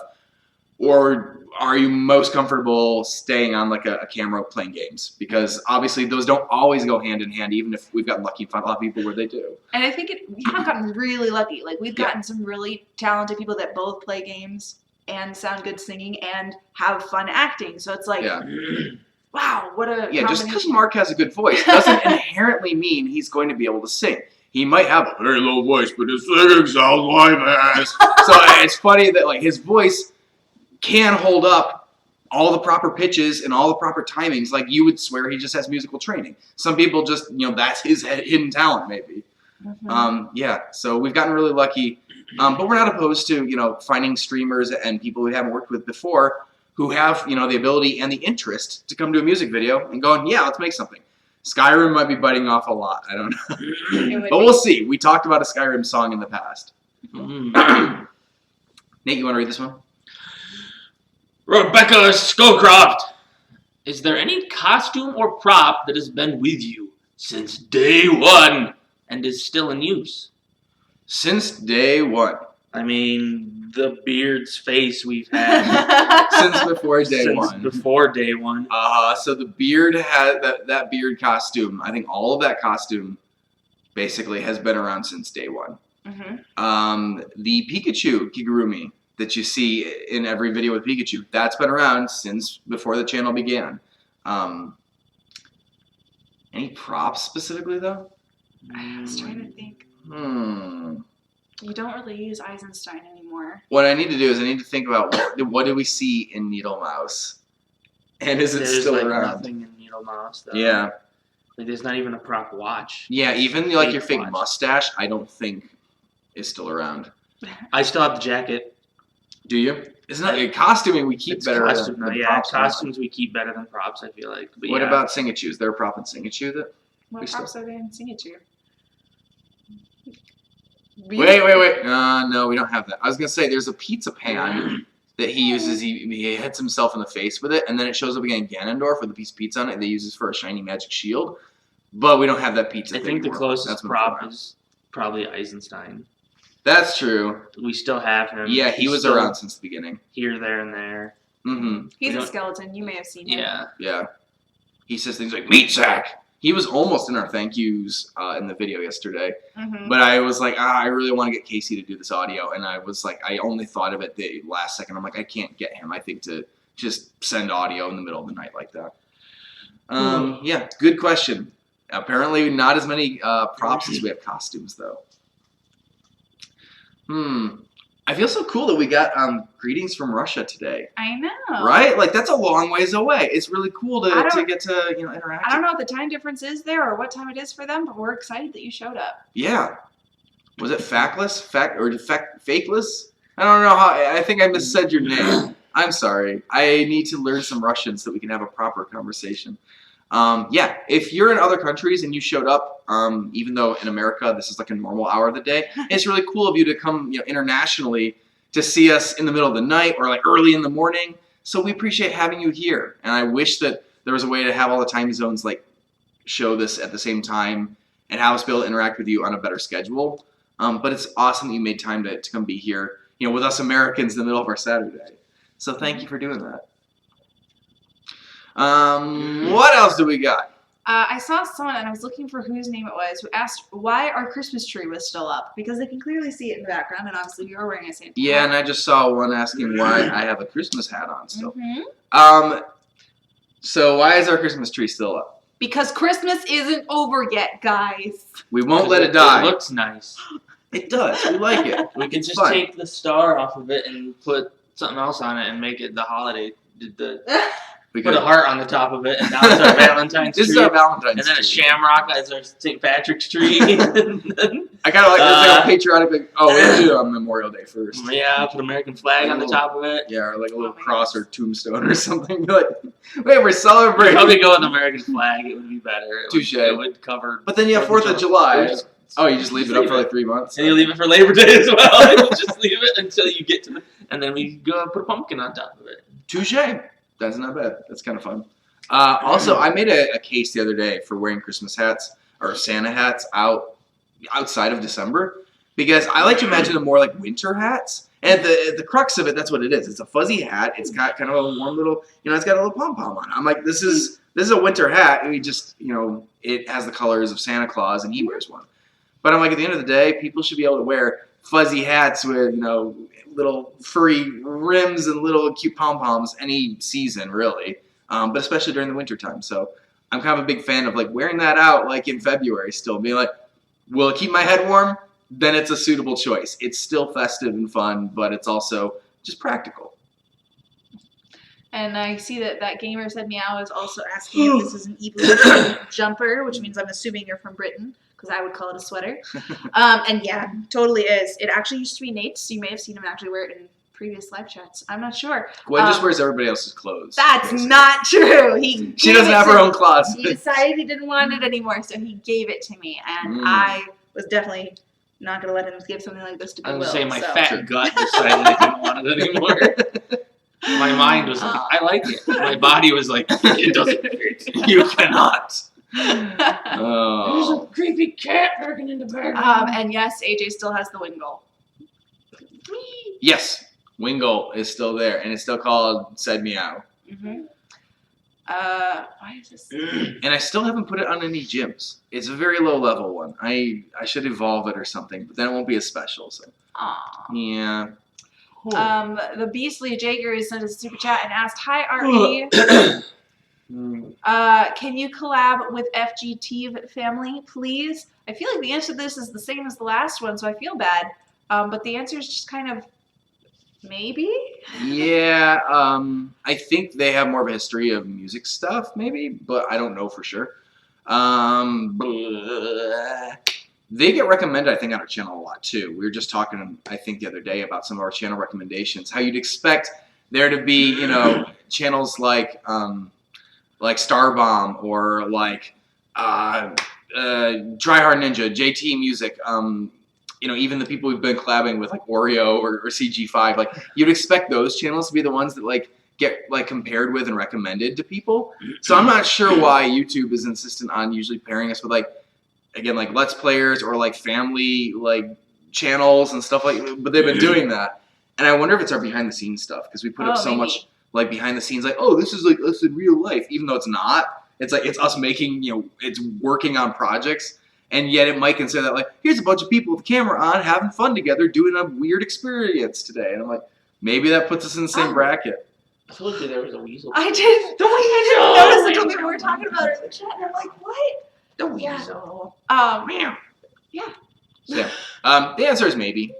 Or are you most comfortable staying on like a camera playing games? Because obviously those don't always go hand in hand, even if we've gotten lucky and found a lot of people where they do. And I think we have gotten really lucky. Like, we've gotten some really talented people that both play games and sound good singing and have fun acting. So it's like, wow, what a just because Mark has a good voice doesn't inherently mean he's going to be able to sing. He might have a very low voice, but his singing sounds like this. So it's funny that like his voice can hold up all the proper pitches and all the proper timings. Like, you would swear he just has musical training. Some people just, that's his hidden talent maybe. Yeah, so we've gotten really lucky. But we're not opposed to, finding streamers and people we haven't worked with before who have, the ability and the interest to come to a music video and going, yeah, let's make something. Skyrim might be biting off a lot. I don't know. But we'll see. We talked about a Skyrim song in the past. Nate, you want to read this one? Rebecca Scowcroft. Is there any costume or prop that has been with you since day one and is still in use? Since day one. I mean, the beard's face we've had Since before day since one. before day one. So the beard had that beard costume. I think all of that costume basically has been around since day one. The Pikachu Kigurumi that you see in every video with Pikachu, that's been around since before the channel began. Any props specifically though? I was trying to think. You don't really use Eisenstein anymore. What I need to do is I need to think about what do we see in Needle Mouse, and is it still around? Nothing in Needle Mouse though. Yeah. Like, there's not even a prop watch. Yeah, even like your fake watch. mustache, I don't think is still around. I still have the jacket. Do you? Isn't that costuming we keep It's better costume, than yeah, props? costumes we keep better than props, I feel like. But What yeah. about Singachu? Is there a prop in Singachu that? What props are they in Singachu? Wait. No, we don't have that. I was gonna say there's a pizza pan that he uses. He hits himself in the face with it, and then it shows up again in Ganondorf with a piece of pizza on it. They use this for a shiny magic shield, but we don't have that pizza. I thing think the anymore. closest That's been prop around. is probably Eisenstein. That's true. We still have him. Yeah, he He's was still around since the beginning. Here, there, and there. He's We a don't- skeleton. You may have seen him. Yeah. Yeah. He says things like meat sack. He was almost in our thank yous in the video yesterday. But I was like, I really want to get Casey to do this audio. And I was like, I only thought of it the last second. I'm like, I can't get him, I think, to just send audio in the middle of the night like that. Yeah, good question. Apparently not as many props as we have costumes, though. I feel so cool that we got greetings from Russia today. I know. Right? Like, that's a long ways away. It's really cool I to don't- get to interact. I don't know what the time difference is there or what time it is for them, but we're excited that you showed up. Yeah. Was it Factless? Fakeless? I don't know how. I think I missaid your name. I'm sorry. I need to learn some Russian so that we can have a proper conversation. Yeah, if you're in other countries and you showed up, even though in America this is like a normal hour of the day, it's really cool of you to come, internationally to see us in the middle of the night or like early in the morning. So we appreciate having you here, and I wish that there was a way to have all the time zones like show this at the same time and have us be able to interact with you on a better schedule. But it's awesome that you made time to come be here, with us Americans in the middle of our Saturday. So thank you for doing that. What else do we got? I saw someone, and I was looking for whose name it was, who asked why our Christmas tree was still up, because they can clearly see it in the background, and obviously you're wearing a Santa Yeah, hat. and I just saw one asking why I have a Christmas hat on still. Mm-hmm. So why is our Christmas tree still up? Because Christmas isn't over yet, guys. We won't let it die. It looks nice. It does. We like it. We could It's just fun. take the star off of it and put something else on it and make it the holiday. We Put could. a heart on the top of it, and now it's our Valentine's This tree. is our Valentine's And then a tree. shamrock as our St. Patrick's tree. And then, I kind of like this like a patriotic. Like, we have to do it on Memorial Day first. yeah, put American flag on the top of it. Yeah, or like a little Oh my cross gosh. or tombstone or something. Like, wait, we're We'd celebrating. probably go with American flag. It would be better. Touche. It would cover. But then you have 4th of July. Oh, you just leave it up for like 3 months. And you leave it for Labor Day as well. You just leave it until you get to the, and then we go and put a pumpkin on top of it. Touche. That's not bad. That's kind of fun. Also, I made a case the other day for wearing Christmas hats or Santa hats outside of December, because I like to imagine them more like winter hats. And the crux of it, that's what it is. It's a fuzzy hat. It's got kind of a warm little, it's got a little pom-pom on it. I'm like, this is a winter hat. And we just, it has the colors of Santa Claus and he wears one. But I'm like, at the end of the day, people should be able to wear fuzzy hats with, little furry rims and little cute pom-poms any season, really. But especially during the winter time. So I'm kind of a big fan of like wearing that out like in February still. Being like, will it keep my head warm? Then it's a suitable choice. It's still festive and fun, but it's also just practical. And I see that gamer said meow is also asking if this is an evolution jumper, which means I'm assuming you're from Britain, because I would call it a sweater. And yeah, totally is. It actually used to be Nate's. You may have seen him actually wear it in previous live chats. I'm not sure. Gwen just wears everybody else's clothes. That's basically. not true. She doesn't have her own closet. He decided he didn't want it anymore, so he gave it to me, and I was definitely not going to let him give something like this to I Goodwill. was gonna say my so. fat gut decided I didn't want it anymore. My mind was like, I like it. My body was like, it doesn't fit. You cannot. There's a Oh. creepy cat barking in the background. And yes, AJ still has the Wingle. Yes, Wingle is still there, and it's still called Said Meow. Mm-hmm. Why is this? And I still haven't put it on any gyms. It's a very low level one. I should evolve it or something, but then it won't be as special. So Aw. yeah. The Beastly Jager sent a super chat and asked, "Hi RE, can you collab with FGT family, please?" I feel like the answer to this is the same as the last one, so I feel bad. But the answer is just kind of maybe. Yeah, I think they have more of a history of music stuff, maybe, but I don't know for sure. They get recommended, I think, on our channel a lot too. We were just talking, I think, the other day about some of our channel recommendations. How you'd expect there to be, channels like Starbomb or like Tryhard Ninja, JT Music. Even the people we've been collabing with, like Oreo or CG5. Like you'd expect those channels to be the ones that like get like compared with and recommended to people. So I'm not sure why YouTube is insistent on usually pairing us with like Let's Players or like family like channels and stuff but they've been doing that. And I wonder if it's our behind the scenes stuff, because we put up so maybe. much like behind the scenes, like, oh, this is like us in real life, even though it's not. It's like it's us making, it's working on projects, and yet it might consider that like, here's a bunch of people with the camera on having fun together doing a weird experience today. And I'm like, maybe that puts us in the same bracket. I told you there was a weasel. I didn't notice until we were talking about it in the chat, and I'm like, what? The Yeah. weasel. Meow. Yeah. So, the answer is maybe.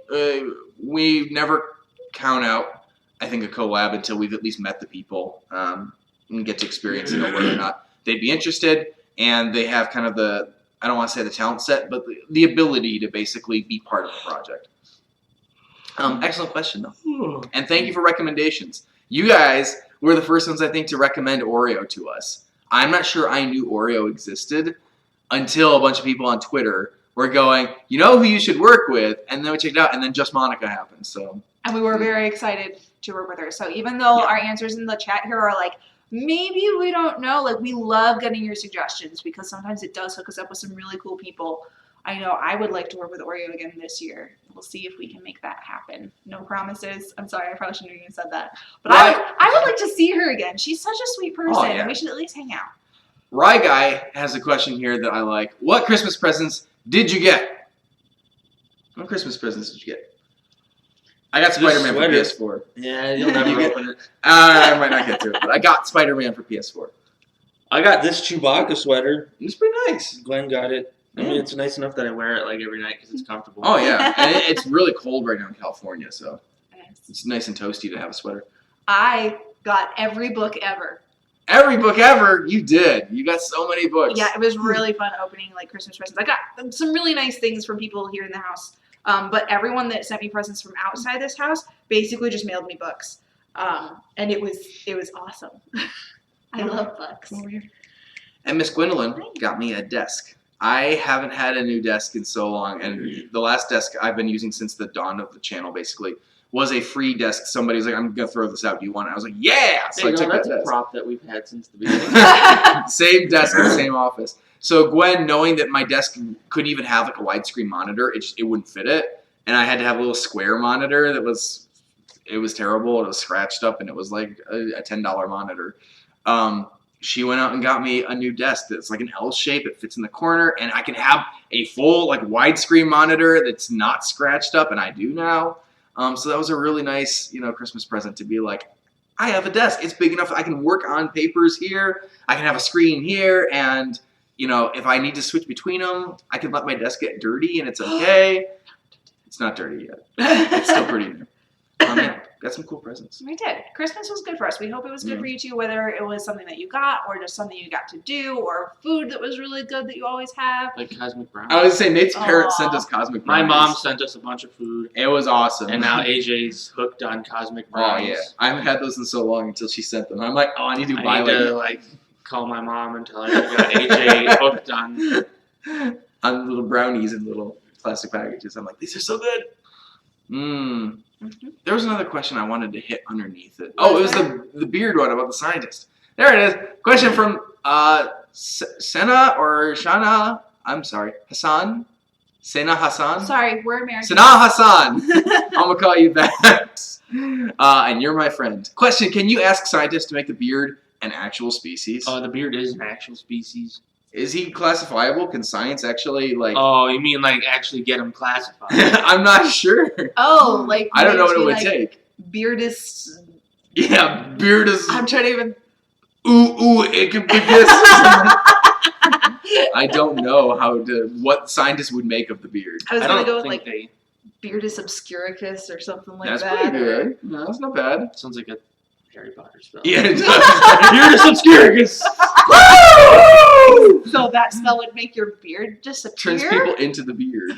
We never count out, I think, a collab until we've at least met the people and get to experience it, or whether or not they'd be interested, and they have kind of I don't want to say the talent set, but the ability to basically be part of the project. Excellent question, though. And thank you for recommendations. You guys were the first ones, I think, to recommend Oreo to us. I'm not sure I knew Oreo existed until a bunch of people on Twitter were going, you know who you should work with? And then we checked it out, and then Just Monica happened. So And we were very excited to work with her. So even though Yeah. our answers in the chat here are like, maybe we don't know, like we love getting your suggestions because sometimes it does hook us up with some really cool people. I know I would like to work with Oreo again this year. We'll see if we can make that happen. No promises. I'm sorry, I probably shouldn't have even said that. But Right. I would like to see her again. She's such a sweet person, yeah. and we should at least hang out. Rye Guy has a question here that I like. What Christmas presents did you get? What Christmas presents did you get? I got Spider-Man for sweater. PS4. Yeah, you'll never You get- open it. I might not get to it, but I got Spider-Man for PS4. I got this Chewbacca sweater. It's pretty nice. Glenn got it. I mean, Yeah. it's nice enough that I wear it like every night because it's comfortable. Oh yeah, and it's really cold right now in California, so it's nice and toasty to have a sweater. I got every book ever. Every book ever, you did. You got so many books. Yeah, it was really fun opening like Christmas presents. I got some really nice things from people here in the house. But everyone that sent me presents from outside this house basically just mailed me books. And it was awesome. I love books. And Miss Gwendolyn got me a desk. I haven't had a new desk in so long, and the last desk I've been using since the dawn of the channel basically was a free desk. Somebody was like, "I'm gonna throw this out. Do you want it?" I was like, "Yeah!" So I took that that's a desk. prop that we've had since the beginning. Same desk in the same office. So Gwen, knowing that my desk couldn't even have like a widescreen monitor, it wouldn't fit it, and I had to have a little square monitor that was terrible. It was scratched up, and it was like a $10 monitor. She went out and got me a new desk that's like an L shape. It fits in the corner, and I can have a full like widescreen monitor that's not scratched up, and I do now. So that was a really nice, Christmas present to be like, I have a desk. It's big enough I can work on papers here. I can have a screen here, and if I need to switch between them, I can let my desk get dirty, and it's okay. It's not dirty yet. It's still pretty new. Yeah, got some cool presents. We did. Christmas was good for us. We hope it was good for you too, whether it was something that you got or just something you got to do or food that was really good that you always have. Like Cosmic Brown. I was saying Nate's parents Aw. sent us Cosmic My Brownies. mom sent us a bunch of food, It was awesome. and now AJ's hooked on Cosmic Oh Brownies. yeah, I haven't had those in so long until she sent them. I'm like, oh, I need to I buy need to call my mom and tell her I got AJ hooked on. little brownies in little plastic packages. I'm like, these are so good. There was another question I wanted to hit underneath it. Oh, it was the beard one about the scientist. There it is. Question from Sena or Shana. I'm sorry, Hassan. Sena Hassan. Sorry, we're American. Sana Hassan. I'm gonna call you that. And you're my friend. Question: can you ask scientists to make the beard an actual species? Oh, the beard is an actual species. Is he classifiable? Can science actually Oh, you mean like actually get them classified? I'm not sure. Oh, like I don't know what it would maybe, take. Beardist. Yeah, beard is. I'm trying to even. Ooh, it could be this. I don't know what scientists would make of the beard. I was I gonna don't go with think like Beardus obscuricus or something like That's that. pretty good. No, that's not bad. they sounds like a Harry Potter spell. Yeah, it does. Beardus obscuricus. So that spell would make your beard disappear. Turns people into the beard.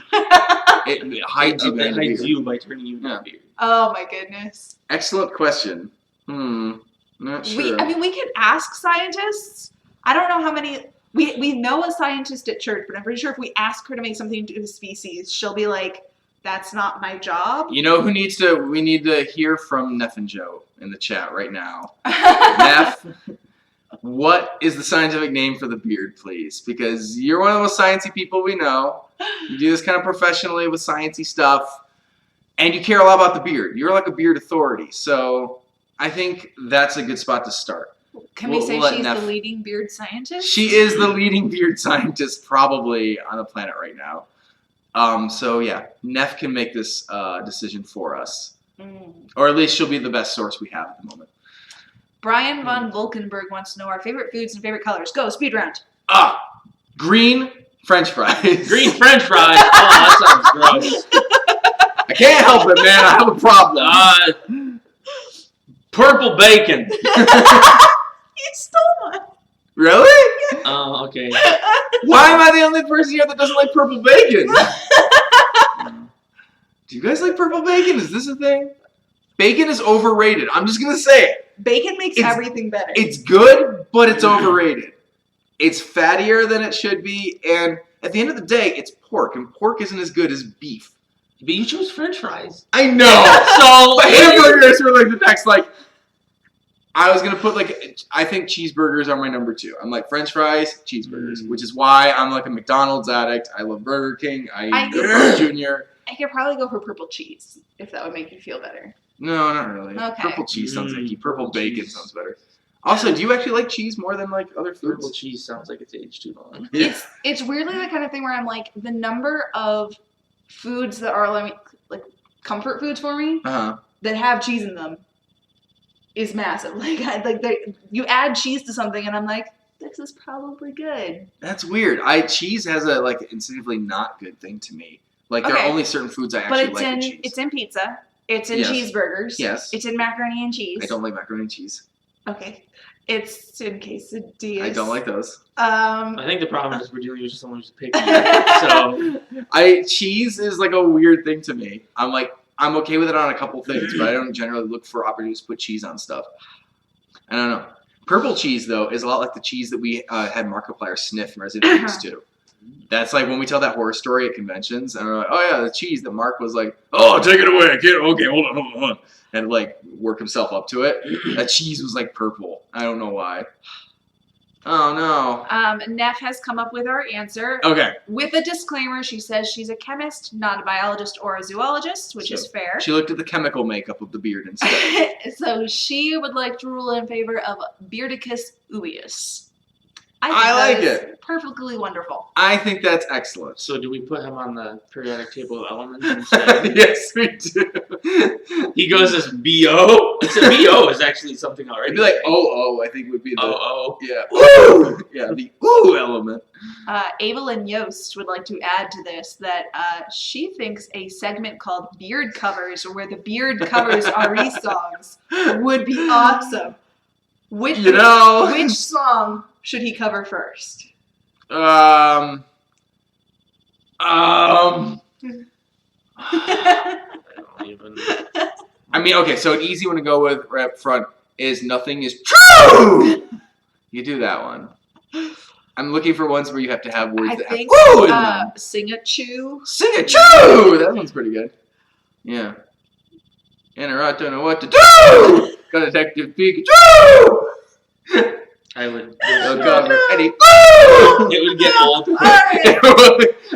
It hides you It behind the hides beard. you by turning you into Yeah. a beard. Oh my goodness. Excellent question. Not sure. We could ask scientists. I don't know how many. We know a scientist at church, but I'm pretty sure if we ask her to make something to a species, she'll be like, "That's not my job." You know who needs to? We need to hear from Neff and Joe in the chat right now. Neff, what is the scientific name for the beard, please? Because you're one of the most sciencey people we know. You do this kind of professionally with sciencey stuff, and you care a lot about the beard. You're like a beard authority, so I think that's a good spot to start. Can we say We'll let she's Neff- the leading beard scientist? She is the leading beard scientist probably on the planet right now. So yeah, Neff can make this decision for us. Or at least she'll be the best source we have at the moment. Brian von Vulkenberg wants to know our favorite foods and favorite colors. Go, speed round. Green French fries. Green French fries. Oh, that sounds gross. I can't help it, man. I have a problem. Purple bacon. You stole one. Really? Oh, okay. Why am I the only person here that doesn't like purple bacon? Do you guys like purple bacon? Is this a thing? Bacon is overrated. I'm just going to say it. Bacon makes It's- everything better. It's good, but it's overrated. It's fattier than it should be, and at the end of the day, it's pork, and pork isn't as good as beef. But you chose French fries. I know. So But hamburgers were like the next, like, I was gonna put like, I think cheeseburgers are my number 2. I'm like French fries, cheeseburgers, which is why I'm like a McDonald's addict. I love Burger King. I eat Carl's Jr. I could probably go for purple cheese if that would make you feel better. No, not really. Okay. Purple cheese sounds icky. Purple Purple bacon cheese. sounds better. Also, do you actually like cheese more than like other Purple foods? cheese sounds like it's aged too long. Yeah. It's weirdly the kind of thing where I'm like, the number of foods that are like comfort foods for me Uh-huh. that have cheese in them is massive. You add cheese to something and I'm like, this is probably good. That's weird. Cheese has a like instinctively not good thing to me. Like there are Okay. only certain foods I But actually it's like in with cheese. it's in pizza. It's in Yes. cheeseburgers. Yes. It's in macaroni and cheese. I don't like macaroni and cheese. Okay. It's in quesadillas. I don't like those. I think the problem is we're dealing with someone who's picky. So Cheese is like a weird thing to me. I'm okay with it on a couple things, but I don't generally look for opportunities to put cheese on stuff. I don't know. Purple cheese though is a lot like the cheese that we had Markiplier sniff in Resident Evil 2. That's like when we tell that horror story at conventions, and we're like, oh yeah, the cheese that Mark was like, oh, take it away, I can't. Okay, hold on, and like work himself up to it. That cheese was like purple. I don't know why. Oh no. Neff has come up with our answer. Okay. With a disclaimer, she says she's a chemist, not a biologist or a zoologist, which is fair. She looked at the chemical makeup of the beard instead. So she would like to rule in favor of Beardicus uveus. I like it. Perfectly wonderful. I think that's excellent. So do we put him on the periodic table of elements instead? Yes, we do. He goes as BO. It's a BO is actually something already. It'd be like I think would be the yeah. ooh, yeah, the ooh element. Evelyn Yost would like to add to this that she thinks a segment called Beard Covers, where the beard covers RE songs, would be awesome. Which song should he cover first? I don't even. I mean, okay, so an easy one to go with right up front is Nothing Is True. You do that one. I'm looking for ones where you have to have words I that think have ooh in them. Sing It Chew. Sing It True. That one's pretty good. Yeah. And I don't know what to do. Got Detective Pikachu. I would. They'll cover any. It would get old.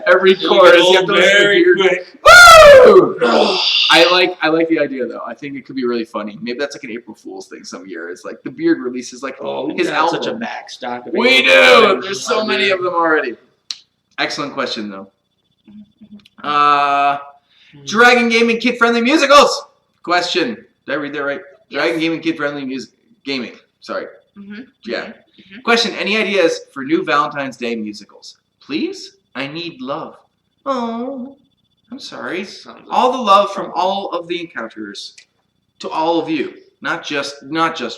Every chorus, you have to very quick. Woo! I like the idea though. I think it could be really funny. Maybe that's like an April Fool's thing some year. It's like the Beard releases like his got album. Such a back stock of We April do. There's so many of them already. Excellent question though. Dragon Gaming Kid Friendly Musicals. Question. Did I read that right? Yes. Dragon Gaming Kid Friendly Music Gaming. Sorry. Mm-hmm. Yeah. Mhm. Question. Any ideas for new Valentine's Day musicals? Please? I need love. Oh, I'm sorry. All the love from all of the encounters to all of you. Not just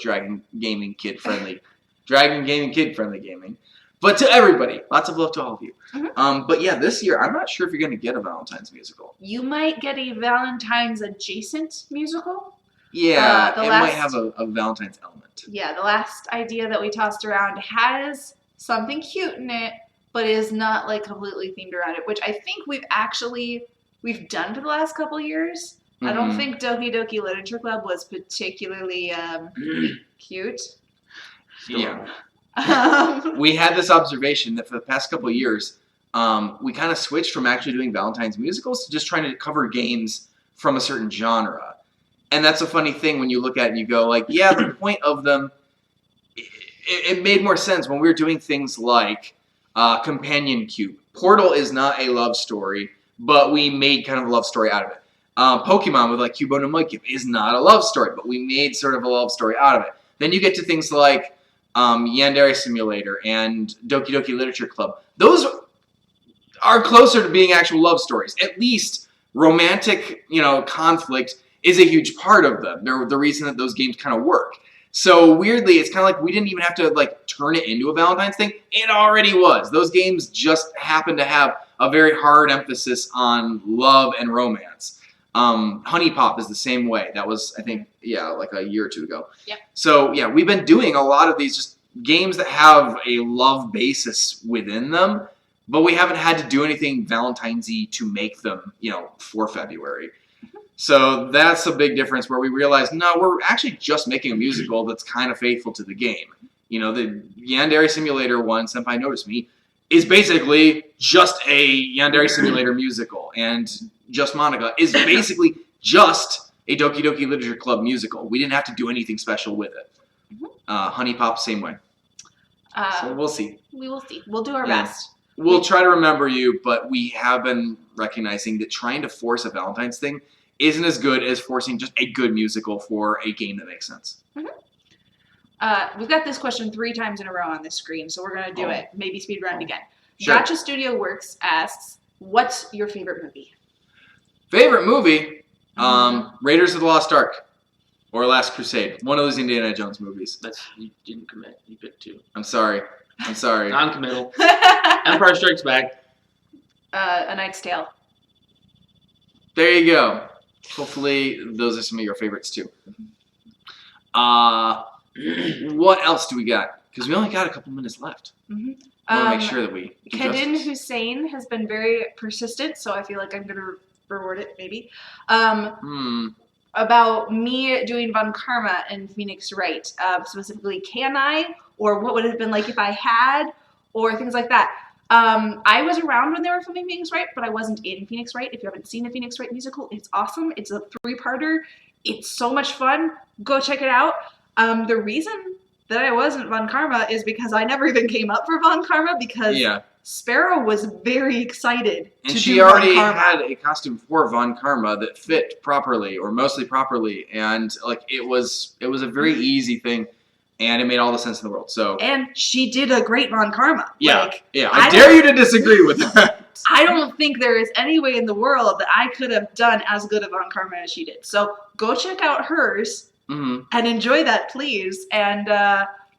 Dragon Gaming Kid Friendly. Dragon Gaming Kid Friendly Gaming. But to everybody. Lots of love to all of you. Mhm. But yeah, this year, I'm not sure if you're going to get a Valentine's musical. You might get a Valentine's adjacent musical. Yeah, the it last- might have a Valentine's element. Yeah, the last idea that we tossed around has something cute in it, but is not like completely themed around it, which I think we've done for the last couple years. I don't Mhm. think Doki Doki Literature Club was particularly cute. Yeah. Um, We had this observation that for the past couple of years, we kind of switched from actually doing Valentine's musicals to just trying to cover games from a certain genre. And that's a funny thing when you look at it and you go like, yeah, the point of them, it made more sense when we were doing things like Companion Cube. Portal is not a love story, but we made kind of a love story out of it. Pokemon with like Cubone and Mudkip is not a love story, but we made sort of a love story out of it. Then you get to things like Yandere Simulator and Doki Doki Literature Club. Those are closer to being actual love stories. At least romantic, conflict is a huge part of them. They're the reason that those games kind of work. So weirdly, it's kind of like we didn't even have to like turn it into a Valentine's thing. It already was. Those games just happen to have a very hard emphasis on love and romance. Honey Pop is the same way. That was, I think, like a year or two ago. Yeah. So yeah, we've been doing a lot of these just games that have a love basis within them, but we haven't had to do anything Valentine's-y to make them, for February. So that's a big difference where we realize, no, we're actually just making a musical that's kind of faithful to the game. The Yandere Simulator one, Senpai Notice Me, is basically just a Yandere Simulator musical, and Just Monica is basically just a Doki Doki Literature Club musical. We didn't have to do anything special with it. Honey Pop, same way. So we'll see. We will see. We'll do our best. We'll try to remember you, but we have been recognizing that trying to force a Valentine's thing isn't as good as forcing just a good musical for a game that makes sense. We've got this question 3 times in a row on this screen, so we're going to do it. Maybe speed run it again. Sure. Gotcha Studio Works asks, what's your favorite movie? Favorite movie? Raiders of the Lost Ark or Last Crusade. One of those Indiana Jones movies. You didn't commit. You picked 2. I'm sorry. Non-committal. Empire Strikes Back. A Knight's Tale. There you go. Hopefully those are some of your favorites too. What else do we got? Because we only got a couple minutes left. I want to make sure that we do Kadin justice. Hussein has been very persistent, so I feel like I'm going to reward it, maybe. About me doing Von Karma and Phoenix Wright. Specifically, can I? Or what would it have been like if I had? Or things like that. I was around when they were filming Phoenix Wright, but I wasn't in Phoenix Wright. If you haven't seen the Phoenix Wright musical, it's awesome. It's a 3-parter. It's so much fun. Go check it out. The reason that I wasn't Von Karma is because I never even came up for Von Karma because Sparrow was very excited and to she do already Von Karma. had a costume for Von Karma that fit properly or mostly properly, and it was a very easy thing, and it made all the sense in the world. So And she did a great Von Karma. I dare you to disagree with that. I don't think there is any way in the world that I could have done as good a Von Karma as she did. So go check out hers and enjoy that, please. And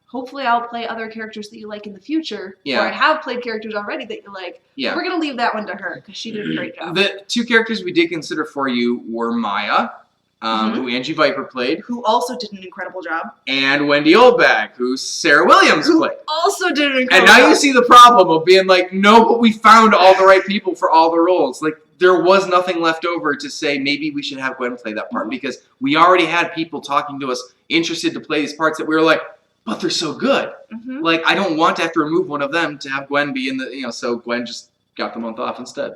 hopefully I'll play other characters that you like in the future. Yeah. Or I have played characters already that you like. Yeah. We're going to leave that one to her because she did a great job. The 2 characters we did consider for you were Maya, who Angie Viper played, Who also did an incredible job. and Wendy Oldbag, who Sarah Williams played. Also did an incredible And job. now you see the problem of being like, no, but we found all the right people for all the roles. Like, there was nothing left over to say maybe we should have Gwen play that part because we already had people talking to us interested to play these parts that we were like, but they're so good. Like, I don't want to have to remove one of them to have Gwen be in the, so Gwen just got the month off instead.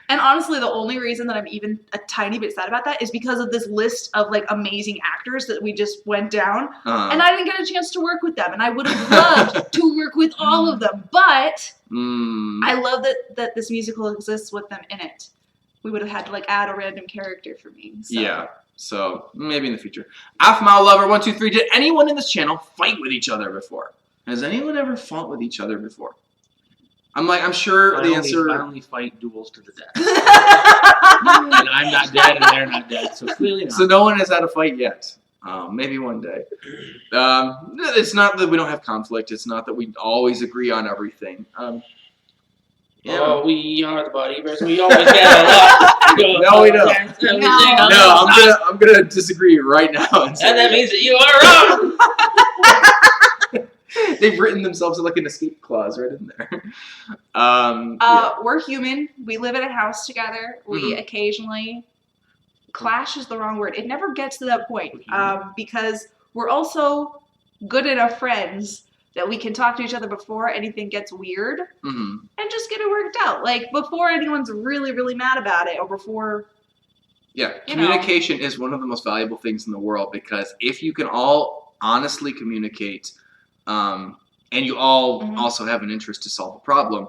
And honestly, the only reason that I'm even a tiny bit sad about that is because of this list of amazing actors that we just went down. And I didn't get a chance to work with them. And I would have loved to work with all of them. But I love that this musical exists with them in it. We would have had to add a random character for me. So. Yeah. So maybe in the future. Afmal Lover 123. Did anyone in this channel fight with each other before? Has anyone ever fought with each other before? I'm sure the answer. I only fight duels to the death. And I'm not dead, and they're not dead, so clearly not. So no one has had a fight yet. Maybe one day. It's not that we don't have conflict. It's not that we always agree on everything. Oh, we are the Body Bears. We always get along. No, we don't. No, I'm gonna disagree right now. And that means that you are wrong. They've written themselves an escape clause right in there. We're human. We live in a house together. We occasionally clash is the wrong word. It never gets to that point because we're also good enough friends that we can talk to each other before anything gets weird and just get it worked out. Before anyone's really, really mad about it or before. Yeah, communication is one of the most valuable things in the world because if you can all honestly communicate and you all also have an interest to solve a problem,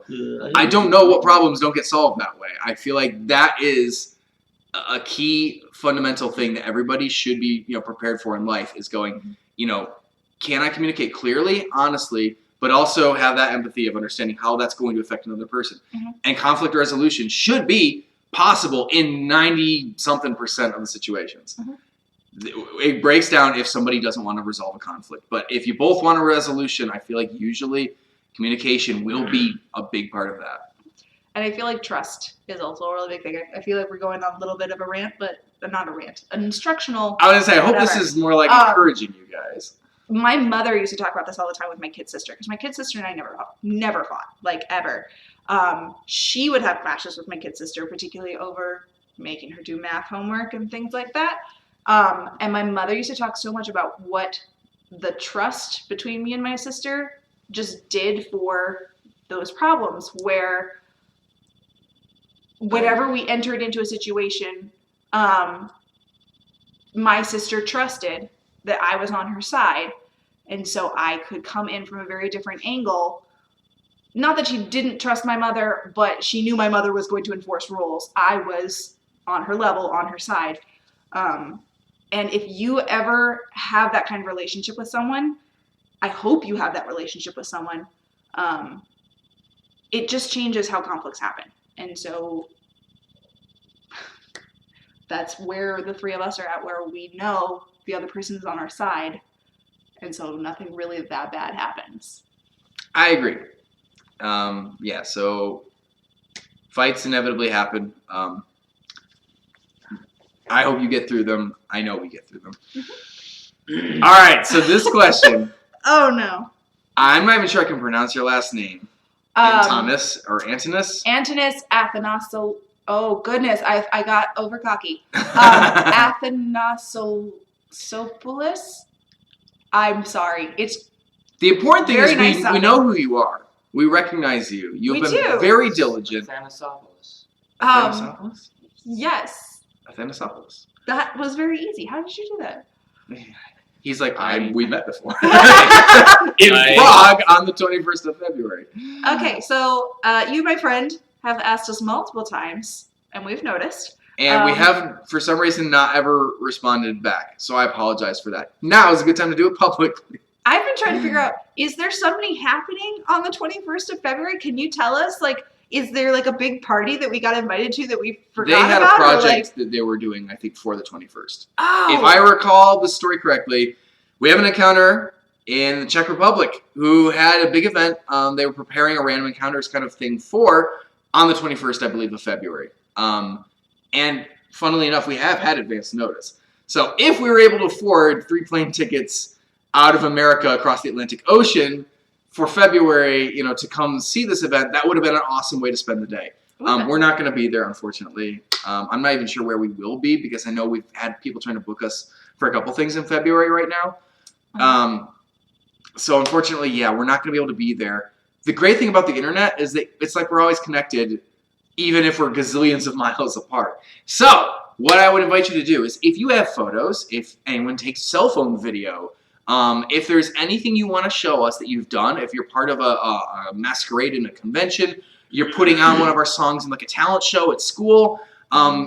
I don't know what problems don't get solved that way. I feel like that is a key fundamental thing that everybody should be prepared for in life is going, can I communicate clearly, honestly, but also have that empathy of understanding how that's going to affect another person. And conflict resolution should be possible in 90-something% of the situations. It breaks down if somebody doesn't want to resolve a conflict. But if you both want a resolution, I feel like usually communication will be a big part of that. And I feel like trust is also a really big thing. I feel like we're going on a little bit of a rant, but not a rant. An instructional. I was going to say, I hope whatever. this is more like encouraging you guys. my mother used to talk about this all the time with my kid sister, because my kid sister and I never fought, like ever. She would have clashes with my kid sister, particularly over making her do math homework and things like that. And my mother used to talk so much about what the trust between me and my sister just did for those problems, where whenever we entered into a situation, my sister trusted that I was on her side, and so I could come in from a very different angle. Not that she didn't trust my mother, but she knew my mother was going to enforce rules. I was on her level, on her side. And if you ever have that kind of relationship with someone, I hope you have that relationship with someone, it just changes how conflicts happen. And so that's where the three of us are at, where we know the other person is on our side, and so nothing really that bad happens. I agree. So fights inevitably happen. I hope you get through them. I know we get through them. All right, so this question. Oh, no. I'm not even sure I can pronounce your last name. Antonis or Antinous? Antonis Athanasopoulos. Oh, goodness. I got over cocky. Athanasopoulos. I'm sorry. It's the important thing very is nice we sounding. know who you are. We recognize you. You've We been do. very diligent. Athanasopoulos. Athanasopoulos? Yes. Athanasopoulos. That was very easy. How did you do that? He's like, I- we met before. In I- Prague on the 21st of February. Okay, so you, my friend, have asked us multiple times, and we've noticed. And we have, for some reason, not ever responded back. So I apologize for that. Now is a good time to do it publicly. I've been trying to figure out, is there something happening on the 21st of February? Can you tell us? Like, is there like a big party that we got invited to that we forgot They had about? a Or, project like, that they were doing, I think, for the 21st. oh, If I recall the story correctly, we have an encounter in the Czech Republic who had a big event. They were preparing a random encounters kind of thing on the 21st, I believe, of February. And funnily enough, we have had advance notice. So if we were able to afford 3 plane tickets out of America across the Atlantic Ocean for February, to come see this event, that would have been an awesome way to spend the day. We're not going to be there, unfortunately. I'm not even sure where we will be, because I know we've had people trying to book us for a couple things in February right now. So unfortunately, we're not going to be able to be there. The great thing about the internet is that it's like we're always connected, even if we're gazillions of miles apart. So what I would invite you to do is, if you have photos, if anyone takes cell phone video, if there's anything you want to show us that you've done, if you're part of a masquerade in a convention, you're putting on one of our songs in like a talent show at school,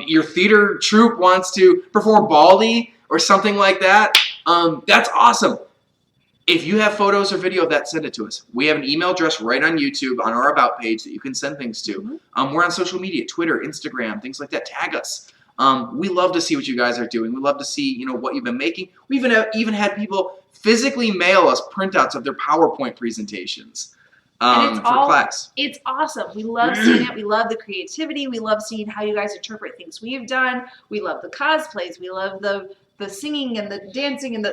your theater troupe wants to perform Baldy or something like that, that's awesome. If you have photos or video of that, send it to us. We have an email address right on YouTube on our About page that you can send things to. We're on social media, Twitter, Instagram, things like that. Tag us. We love to see what you guys are doing. We love to see, what you've been making. We even had people physically mail us printouts of their PowerPoint presentations And it's for class. It's awesome. We love seeing it. We love the creativity. We love seeing how you guys interpret things we've done. We love the cosplays. We love the singing and the dancing and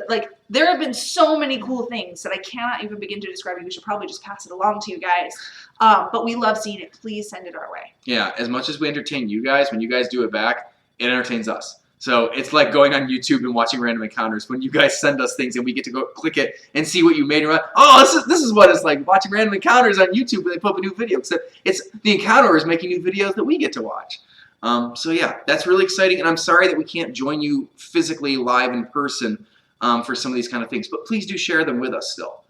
there have been so many cool things that I cannot even begin to describe. We should probably just pass it along to you guys. But we love seeing it. Please send it our way. Yeah, as much as we entertain you guys, when you guys do it back, it entertains us. So it's like going on YouTube and watching random encounters when you guys send us things and we get to go click it and see what you made. And we're like, oh, this is what it's like watching random encounters on YouTube when they put up a new video. Except it's the encounterers making new videos that we get to watch. So yeah, that's really exciting. And I'm sorry that we can't join you physically live in person for some of these kind of things. But please do share them with us still.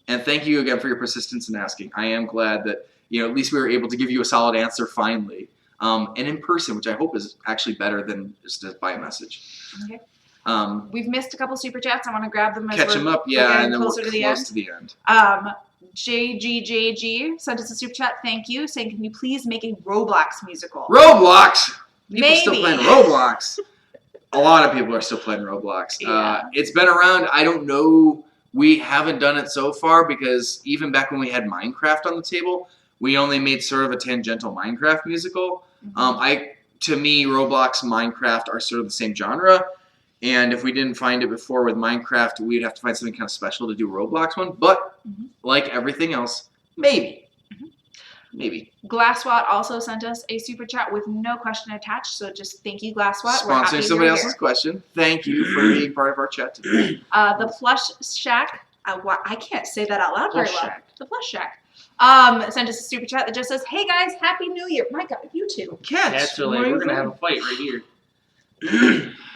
And thank you again for your persistence in asking. I am glad that at least we were able to give you a solid answer finally. And in person, which I hope is actually better than just by a message. Okay. We've We've missed a couple super chats. I want to grab them as catch we're them up, getting and then we're closer to the close end. to the end. JGJG sent us a super chat. Thank you. Saying, can you please make a Roblox musical? Roblox! People still Maybe. playing Roblox. A lot of people are still playing Roblox. Yeah. It's been around. I don't know. We haven't done it so far because even back when we had Minecraft on the table, we only made sort of a tangential Minecraft musical. To me, Roblox, Minecraft are sort of the same genre. And if we didn't find it before with Minecraft, we'd have to find something kind of special to do Roblox one. But like everything else, maybe. Maybe. Glasswat also sent us a super chat with no question attached, so just thank you, Glasswat. We're happy Sponsoring you're somebody here. else's question. Thank you for being part of our chat today. The Plush Shack. I can't say that out loud very Plush well. Shack. The Plush Shack. Sent us a super chat that just says, "Hey guys, Happy New Year!" My God, you two. Cats are like, we're gonna have a fight right here.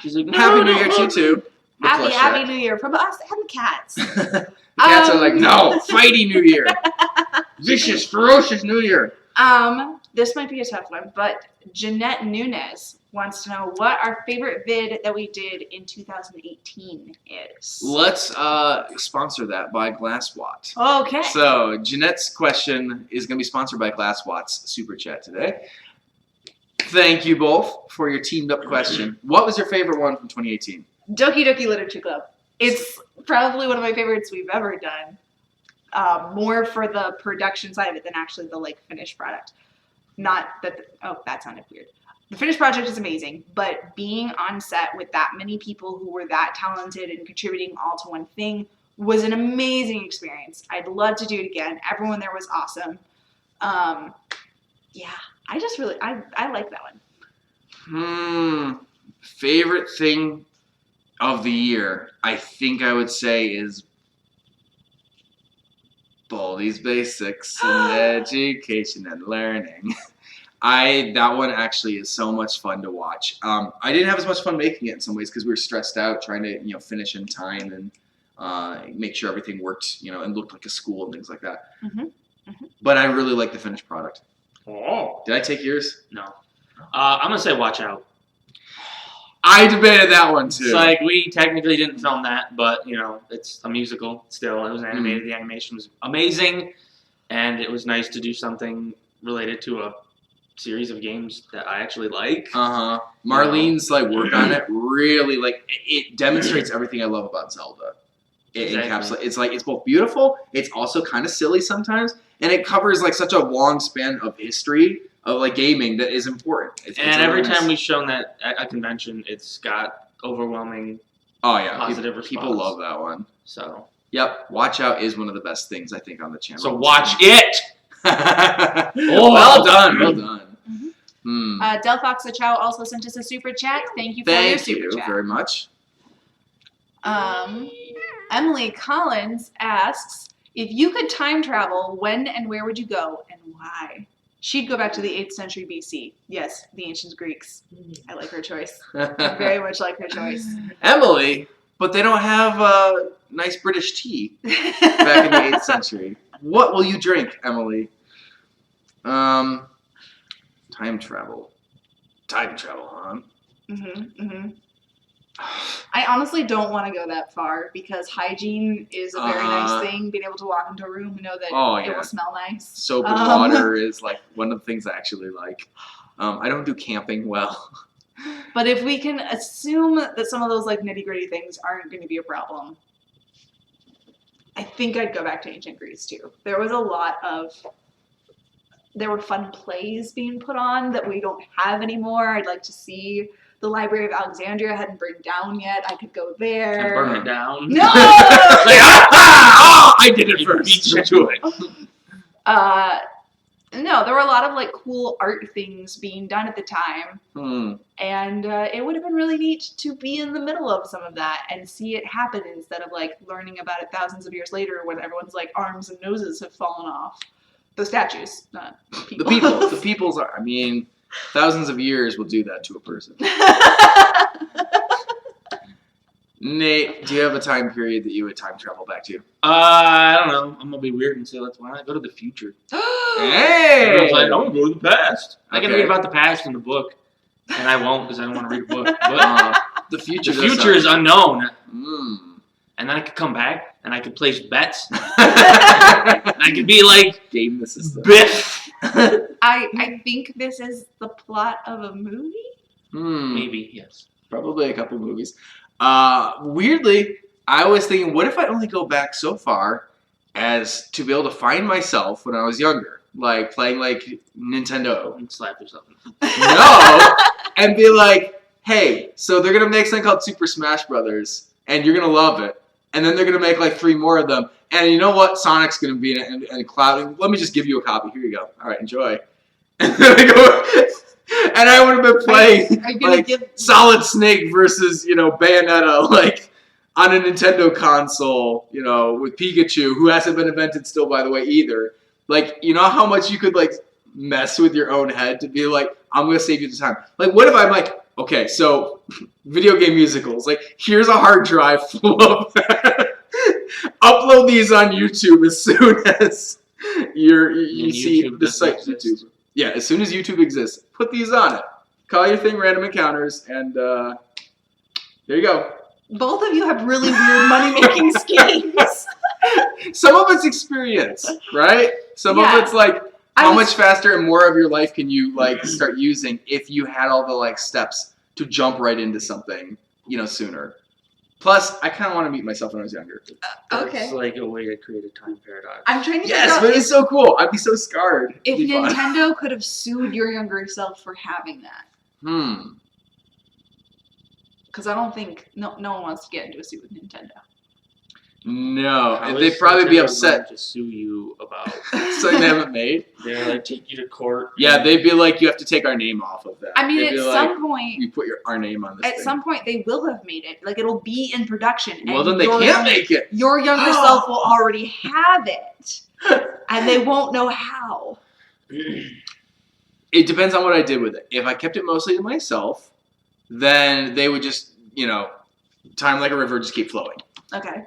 She's like, no, Happy no, New Year to you too. The Happy Plush Happy Shack. New Year from us and the cats. The cats are like, no, fighty New Year. Vicious, ferocious New Year. This might be a tough one, but Jeanette Nunez wants to know what our favorite vid that we did in 2018 is. Let's sponsor that by Glasswat. Okay. So Jeanette's question is going to be sponsored by Glasswat's super chat today. Thank you both for your teamed up question. What was your favorite one from 2018? Doki Doki Literature Club. It's probably one of my favorites we've ever done. More for the production side of it than actually the finished product. Not that. That sounded weird. The finished project is amazing, but being on set with that many people who were that talented and contributing all to one thing was an amazing experience. I'd love to do it again. Everyone there was awesome. Yeah, I just really I like that one. Favorite thing of the year, I think I would say is Baldi's Basics and Education and Learning. That one actually is so much fun to watch. I didn't have as much fun making it in some ways because we were stressed out trying to finish in time and make sure everything worked and looked like a school and things like that. But I really like the finished product. Oh. Did I take yours? No. I'm gonna say Watch Out. I debated that one too. It's like we technically didn't film that, but it's a musical still. It was animated. The animation was amazing, and it was nice to do something related to a series of games that I actually like. Marlene's work on it really it demonstrates everything I love about Zelda. It Exactly. encapsulates. It's both beautiful. It's also kind of silly sometimes, and it covers such a long span of history of gaming that is important. It's Every really nice. time we've shown that at a convention, it's got overwhelming. Oh yeah, positive people response. love that one. So. Yep, Watch Out is one of the best things I think on the channel. So watch it. Well done, well done. Delphox the Chow also sent us a super chat. Thank you for your Thank super you chat. very much. Emily Collins asks, if you could time travel, when and where would you go and why? She'd go back to the 8th century BC. Yes, the ancient Greeks. I like her choice. I very much like her choice. Emily, but they don't have nice British tea back in the 8th century. What will you drink, Emily? Time travel. Time travel, huh? I honestly don't want to go that far because hygiene is a very nice thing. Being able to walk into a room and know that it will smell nice. Soap and water is one of the things I actually like. I don't do camping well. But if we can assume that some of those nitty gritty things aren't going to be a problem, I think I'd go back to ancient Greece too. There was a lot there were fun plays being put on that we don't have anymore. I'd like to see. The Library of Alexandria hadn't burned down yet. I could go there. And burn it down. No! I did it first. Beat you to it. No, there were a lot of cool art things being done at the time. And it would have been really neat to be in the middle of some of that and see it happen instead of learning about it thousands of years later when everyone's arms and noses have fallen off. The statues, not people. The people's are. Thousands of years will do that to a person. Nate, do you have a time period that you would time travel back to? I don't know. I'm gonna be weird and say, why not go to the future? Hey! Everyone's like, I'm gonna go to the past. I can Okay. read about the past in the book, and I won't because I don't want to read a book. But The future. the future is unknown, Mm. and then I could come back and I could place bets. And I could be like Game the system. Biff. I think this is the plot of a movie. Maybe yes. Probably a couple movies. Weirdly, I was thinking, what if I only go back so far as to be able to find myself when I was younger, playing Nintendo. And slap or something. No, and be like, hey, so they're gonna make something called Super Smash Brothers, and you're gonna love it. And then they're gonna make like 3 more of them. And you know what? Sonic's gonna be in it, and Cloud. Let me just give you a copy. Here you go. All right, enjoy. And then I go, and I would have been playing Are you gonna like give? Solid Snake versus Bayonetta, like on a Nintendo console, with Pikachu, who hasn't been invented still, by the way, either. Like, you know how much you could like mess with your own head to be like, I'm gonna save you the time. Like, what if I'm like, okay, so video game musicals, like, here's a hard drive full of upload these on YouTube as soon as you see YouTube the doesn't site exist. YouTube. Yeah, as soon as YouTube exists, put these on it. Call your thing Random Encounters, and there you go. Both of you have really weird money-making schemes. Some of it's experience, right? Some Yeah. of it's like I how was- much faster and more of your life can you like start using if you had all the like steps to jump right into something, sooner. Plus, I kind of want to meet myself when I was younger. Okay. It's like a way to create a time paradox. I'm trying to Yes, figure but out it's so cool. I'd be so scarred. if It'd be fun. Nintendo could have sued your younger self for having that. Because I don't think no one wants to get into a suit with Nintendo. No, How they'd is probably be Nintendo upset. going to sue you about. Something they haven't made. They're like take you to court. Yeah, they'd be like, you have to take our name off of that. I mean, They'd at be some like, point, you put our name on this at thing. some point, they will have made it. Like it'll be in production. Well, and then they your can't younger- make it. Your younger self will already have it, and they won't know how. It depends on what I did with it. If I kept it mostly to myself, then they would just, time like a river, just keep flowing. Okay.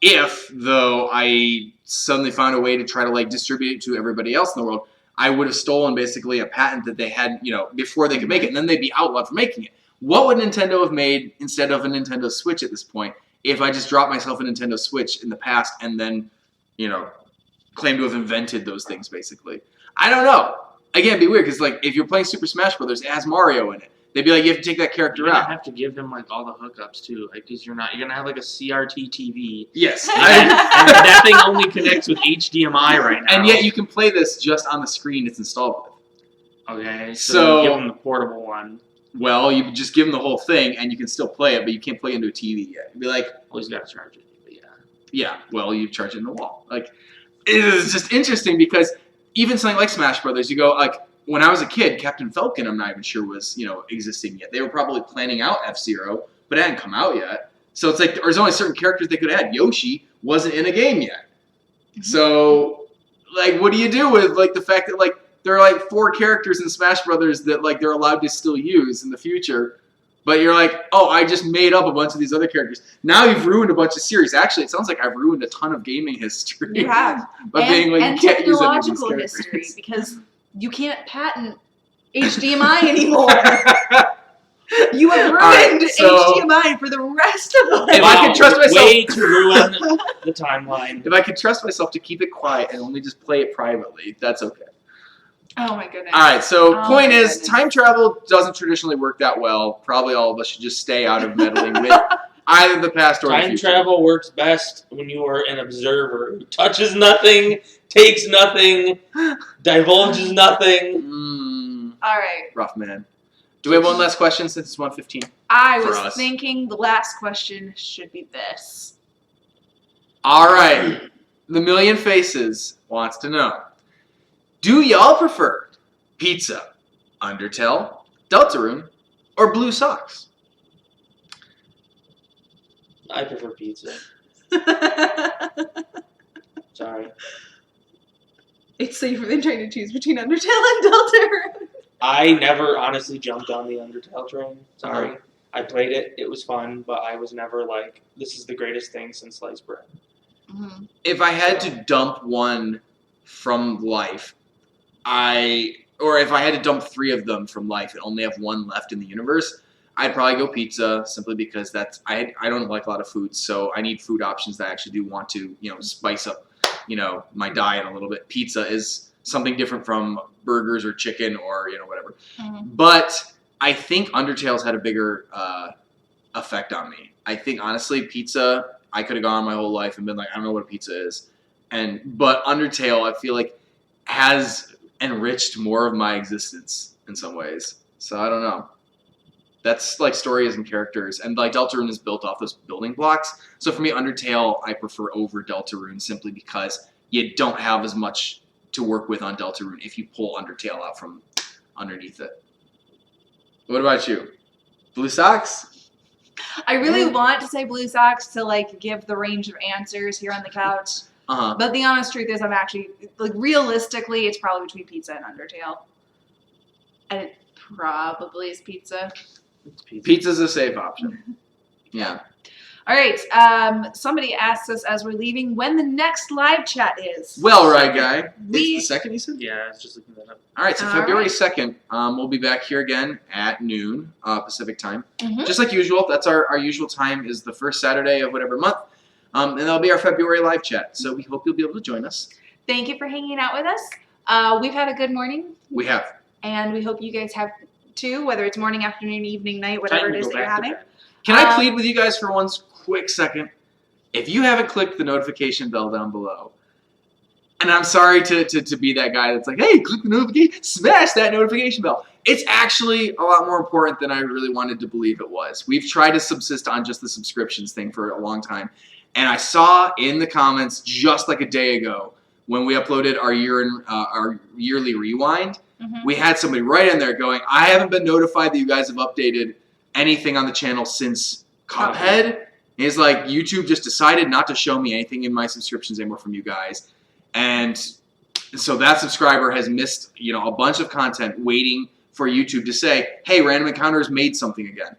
If, though, I suddenly found a way to try to, like, distribute it to everybody else in the world, I would have stolen, basically, a patent that they had, before they could make it, and then they'd be outlawed for making it. What would Nintendo have made instead of a Nintendo Switch at this point if I just dropped myself a Nintendo Switch in the past and then, claimed to have invented those things, basically? I don't know. Again, it'd be weird, because, like, if you're playing Super Smash Brothers, it has Mario in it. They'd be like, you have to take that character You're gonna out. have to give them like all the hookups too, like because you're gonna have like a CRT TV, Yes. and that thing only connects with HDMI right now. And yet you can play this just on the screen it's installed with. Okay, So- so you give them the portable one. Well, you just give them the whole thing, and you can still play it, but you can't play it into a TV yet. You'd be like, Always gotta charge it. But yeah. yeah, well, you charge it in the wall. Like, it is just interesting because even something like Smash Brothers, you go, like, when I was a kid, Captain Falcon, I'm not even sure was, existing yet. They were probably planning out F-Zero, but it hadn't come out yet. So it's like, there's only certain characters they could add. Yoshi wasn't in a game yet. So, like, what do you do with, like, the fact that, like, there are, like, 4 characters in Smash Brothers that, like, they're allowed to still use in the future, but you're like, oh, I just made up a bunch of these other characters. Now you've ruined a bunch of series. Actually, it sounds like I've ruined a ton of gaming history. You have. By being like, and you can't use any of these technological characters. history because you can't patent HDMI anymore. You have ruined Alright, so- HDMI for the rest of us. If I could trust myself- way to ruin the timeline. If I could trust myself to keep it quiet and only just play it privately, that's okay. Oh my goodness. All right, so Oh point my is, goodness. time travel doesn't traditionally work that well. Probably all of us should just stay out of meddling with either the past or the Time future. travel works best when you are an observer who touches nothing, takes nothing, divulges nothing. All right. Rough, man. Do we have one last question since it's 1:15? I For was us. thinking the last question should be this. All right. The Million Faces wants to know, do y'all prefer pizza, Undertale, Deltarune, or blue socks? I prefer pizza. Sorry. It's safer than trying to choose between Undertale and Deltarune. I never honestly jumped on the Undertale train. Sorry. I played it. It was fun, but I was never like, this is the greatest thing since sliced bread. If I had to dump one from life, or if I had to dump 3 of them from life and only have one left in the universe, I'd probably go pizza simply because I don't like a lot of food, so I need food options that I actually do want to, spice up, my diet a little bit. Pizza is something different from burgers or chicken or, whatever. But I think Undertale's had a bigger effect on me. I think, honestly, pizza, I could have gone my whole life and been like, I don't know what a pizza is. But Undertale, I feel like, has enriched more of my existence in some ways. So I don't know. That's like stories and characters, and like Deltarune is built off those building blocks. So for me, Undertale I prefer over Deltarune simply because you don't have as much to work with on Deltarune if you pull Undertale out from underneath it. What about you? Blue Socks? I really want to say Blue Socks to like give the range of answers here on the couch, but the honest truth is I'm actually like realistically it's probably between Pizza and Undertale. And it probably is Pizza. It's pizza. Pizza's a safe option. Yeah. All right. Somebody asked us as we're leaving when the next live chat is. Well, right, guy. We- It's the second, you said? Yeah, I was just looking that up. All right, so All February right. 2nd, we'll be back here again at noon Pacific time. Mhm. Just like usual, that's our usual time is the first Saturday of whatever month. And that'll be our February live chat. So we hope you'll be able to join us. Thank you for hanging out with us. We've had a good morning, We have. and we hope you guys have too, whether it's morning, afternoon, evening, night, whatever Time it to is go that you're back to having. bed. Can I plead with you guys for one quick second? If you haven't clicked the notification bell down below, and I'm sorry to be that guy that's like, hey, click the notification, smash that notification bell. It's actually a lot more important than I really wanted to believe it was. We've tried to subsist on just the subscriptions thing for a long time. And I saw in the comments just like a day ago when we uploaded our yearly rewind, Mhm. we had somebody right in there going, I haven't been notified that you guys have updated anything on the channel since Cuphead. It's like YouTube just decided not to show me anything in my subscriptions anymore from you guys. And so that subscriber has missed, a bunch of content waiting for YouTube to say, hey, Random Encounters made something again.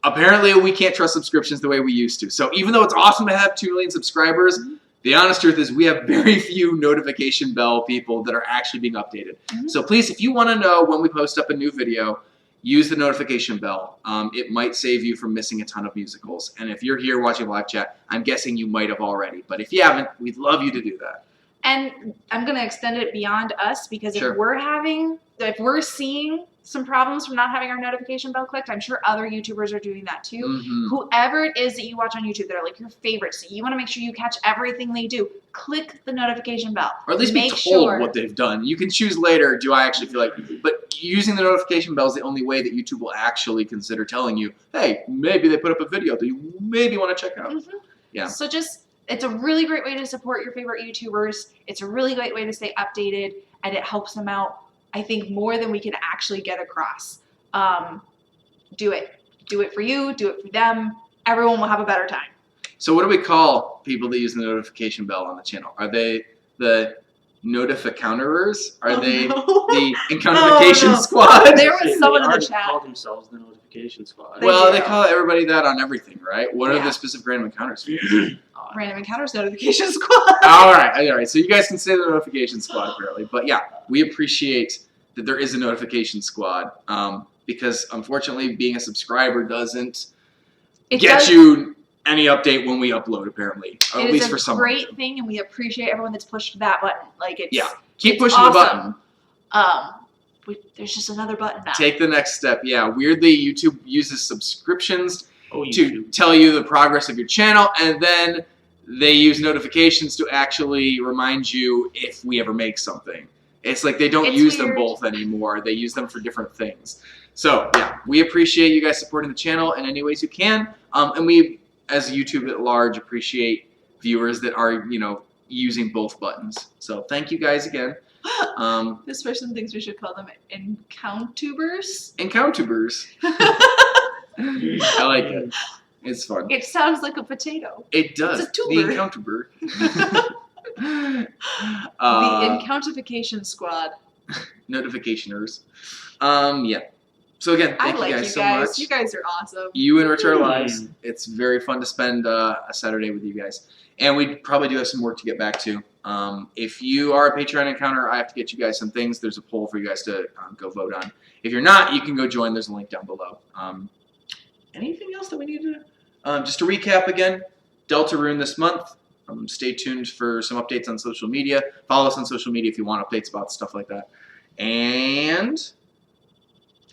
Apparently, we can't trust subscriptions the way we used to. So even though it's awesome to have 2 million subscribers, the honest truth is we have very few notification bell people that are actually being updated. Mhm. So please, if you want to know when we post up a new video, use the notification bell. It might save you from missing a ton of musicals. And if you're here watching live chat, I'm guessing you might have already. But if you haven't, we'd love you to do that. And I'm going to extend it beyond us because Sure. if we're seeing some problems from not having our notification bell clicked, I'm sure other YouTubers are doing that too. Mhm. Whoever it is that you watch on YouTube that are like your favorites, that you want to make sure you catch everything they do, click the notification bell. Or at least make be told sure. what they've done. You can choose later, do I actually feel like, but using the notification bell is the only way that YouTube will actually consider telling you, hey, maybe they put up a video that you maybe want to check out. Mhm. Yeah. So it's a really great way to support your favorite YouTubers. It's a really great way to stay updated, and it helps them out, I think, more than we can actually get across. Do it. Do it for you. Do it for them. Everyone will have a better time. So what do we call people that use the notification bell on the channel? Are they the notificounterers? Are they the encounterification no. squad? There was They someone in the already chat. called themselves the notification squad. They Well, do. they call everybody that on everything, right? What are Yeah. the specific random encounters? Random Encounters Notification Squad. all right. So you guys can say the notification squad apparently, but yeah, we appreciate that there is a notification squad because unfortunately, being a subscriber doesn't get you any update when we upload. Apparently, or at least for some. It's a great thing, and we appreciate everyone that's pushed that button. Like it's Keep it's pushing the awesome. button. There's just another button now. Take the next step. Yeah, weirdly, YouTube uses subscriptions Oh, to YouTube. tell you the progress of your channel, and then they use notifications to actually remind you if we ever make something. It's like they don't It's use them weird. both anymore. They use them for different things. So yeah, we appreciate you guys supporting the channel in any ways you can, and we, as YouTube at large, appreciate viewers that are using both buttons. So thank you guys again. This person thinks we should call them Encountubers. Encountubers. I like it. It's fun. It sounds like a potato. It does. It's a tuber. The Encountubur. The Encountification Squad. Notificationers. Yeah. So again, I thank like you guys so guys. much. You guys are awesome. You enrich our lives. Mm. It's very fun to spend a Saturday with you guys. And we probably do have some work to get back to. If you are a Patreon encounter, I have to get you guys some things. There's a poll for you guys to go vote on. If you're not, you can go join. There's a link down below. Anything else that we need to... just to recap again, Deltarune this month. Stay tuned for some updates on social media. Follow us on social media if you want updates about stuff like that. And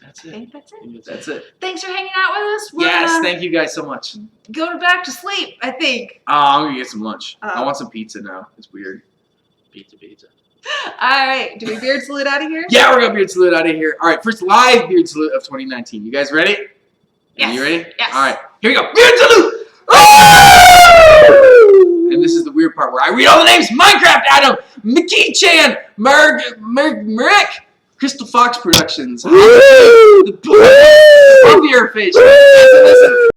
that's I it. think that's it. That's it. Thanks for hanging out with us. We're Yes, gonna thank you guys so much. go back to sleep, I think. Oh, I'm gonna get some lunch. I Oh. want some pizza now. It's weird. Pizza. All right. Do we beard salute out of here? Yeah, we're gonna beard salute out of here. All right, first live beard salute of 2019. You guys ready? Yes. Are you ready? Yes. All right. Here we go. And this is the weird part where I read all the names. Minecraft Adam, Mickey Chan, Merrick, Crystal Fox Productions, the Puffy Fish. Listen.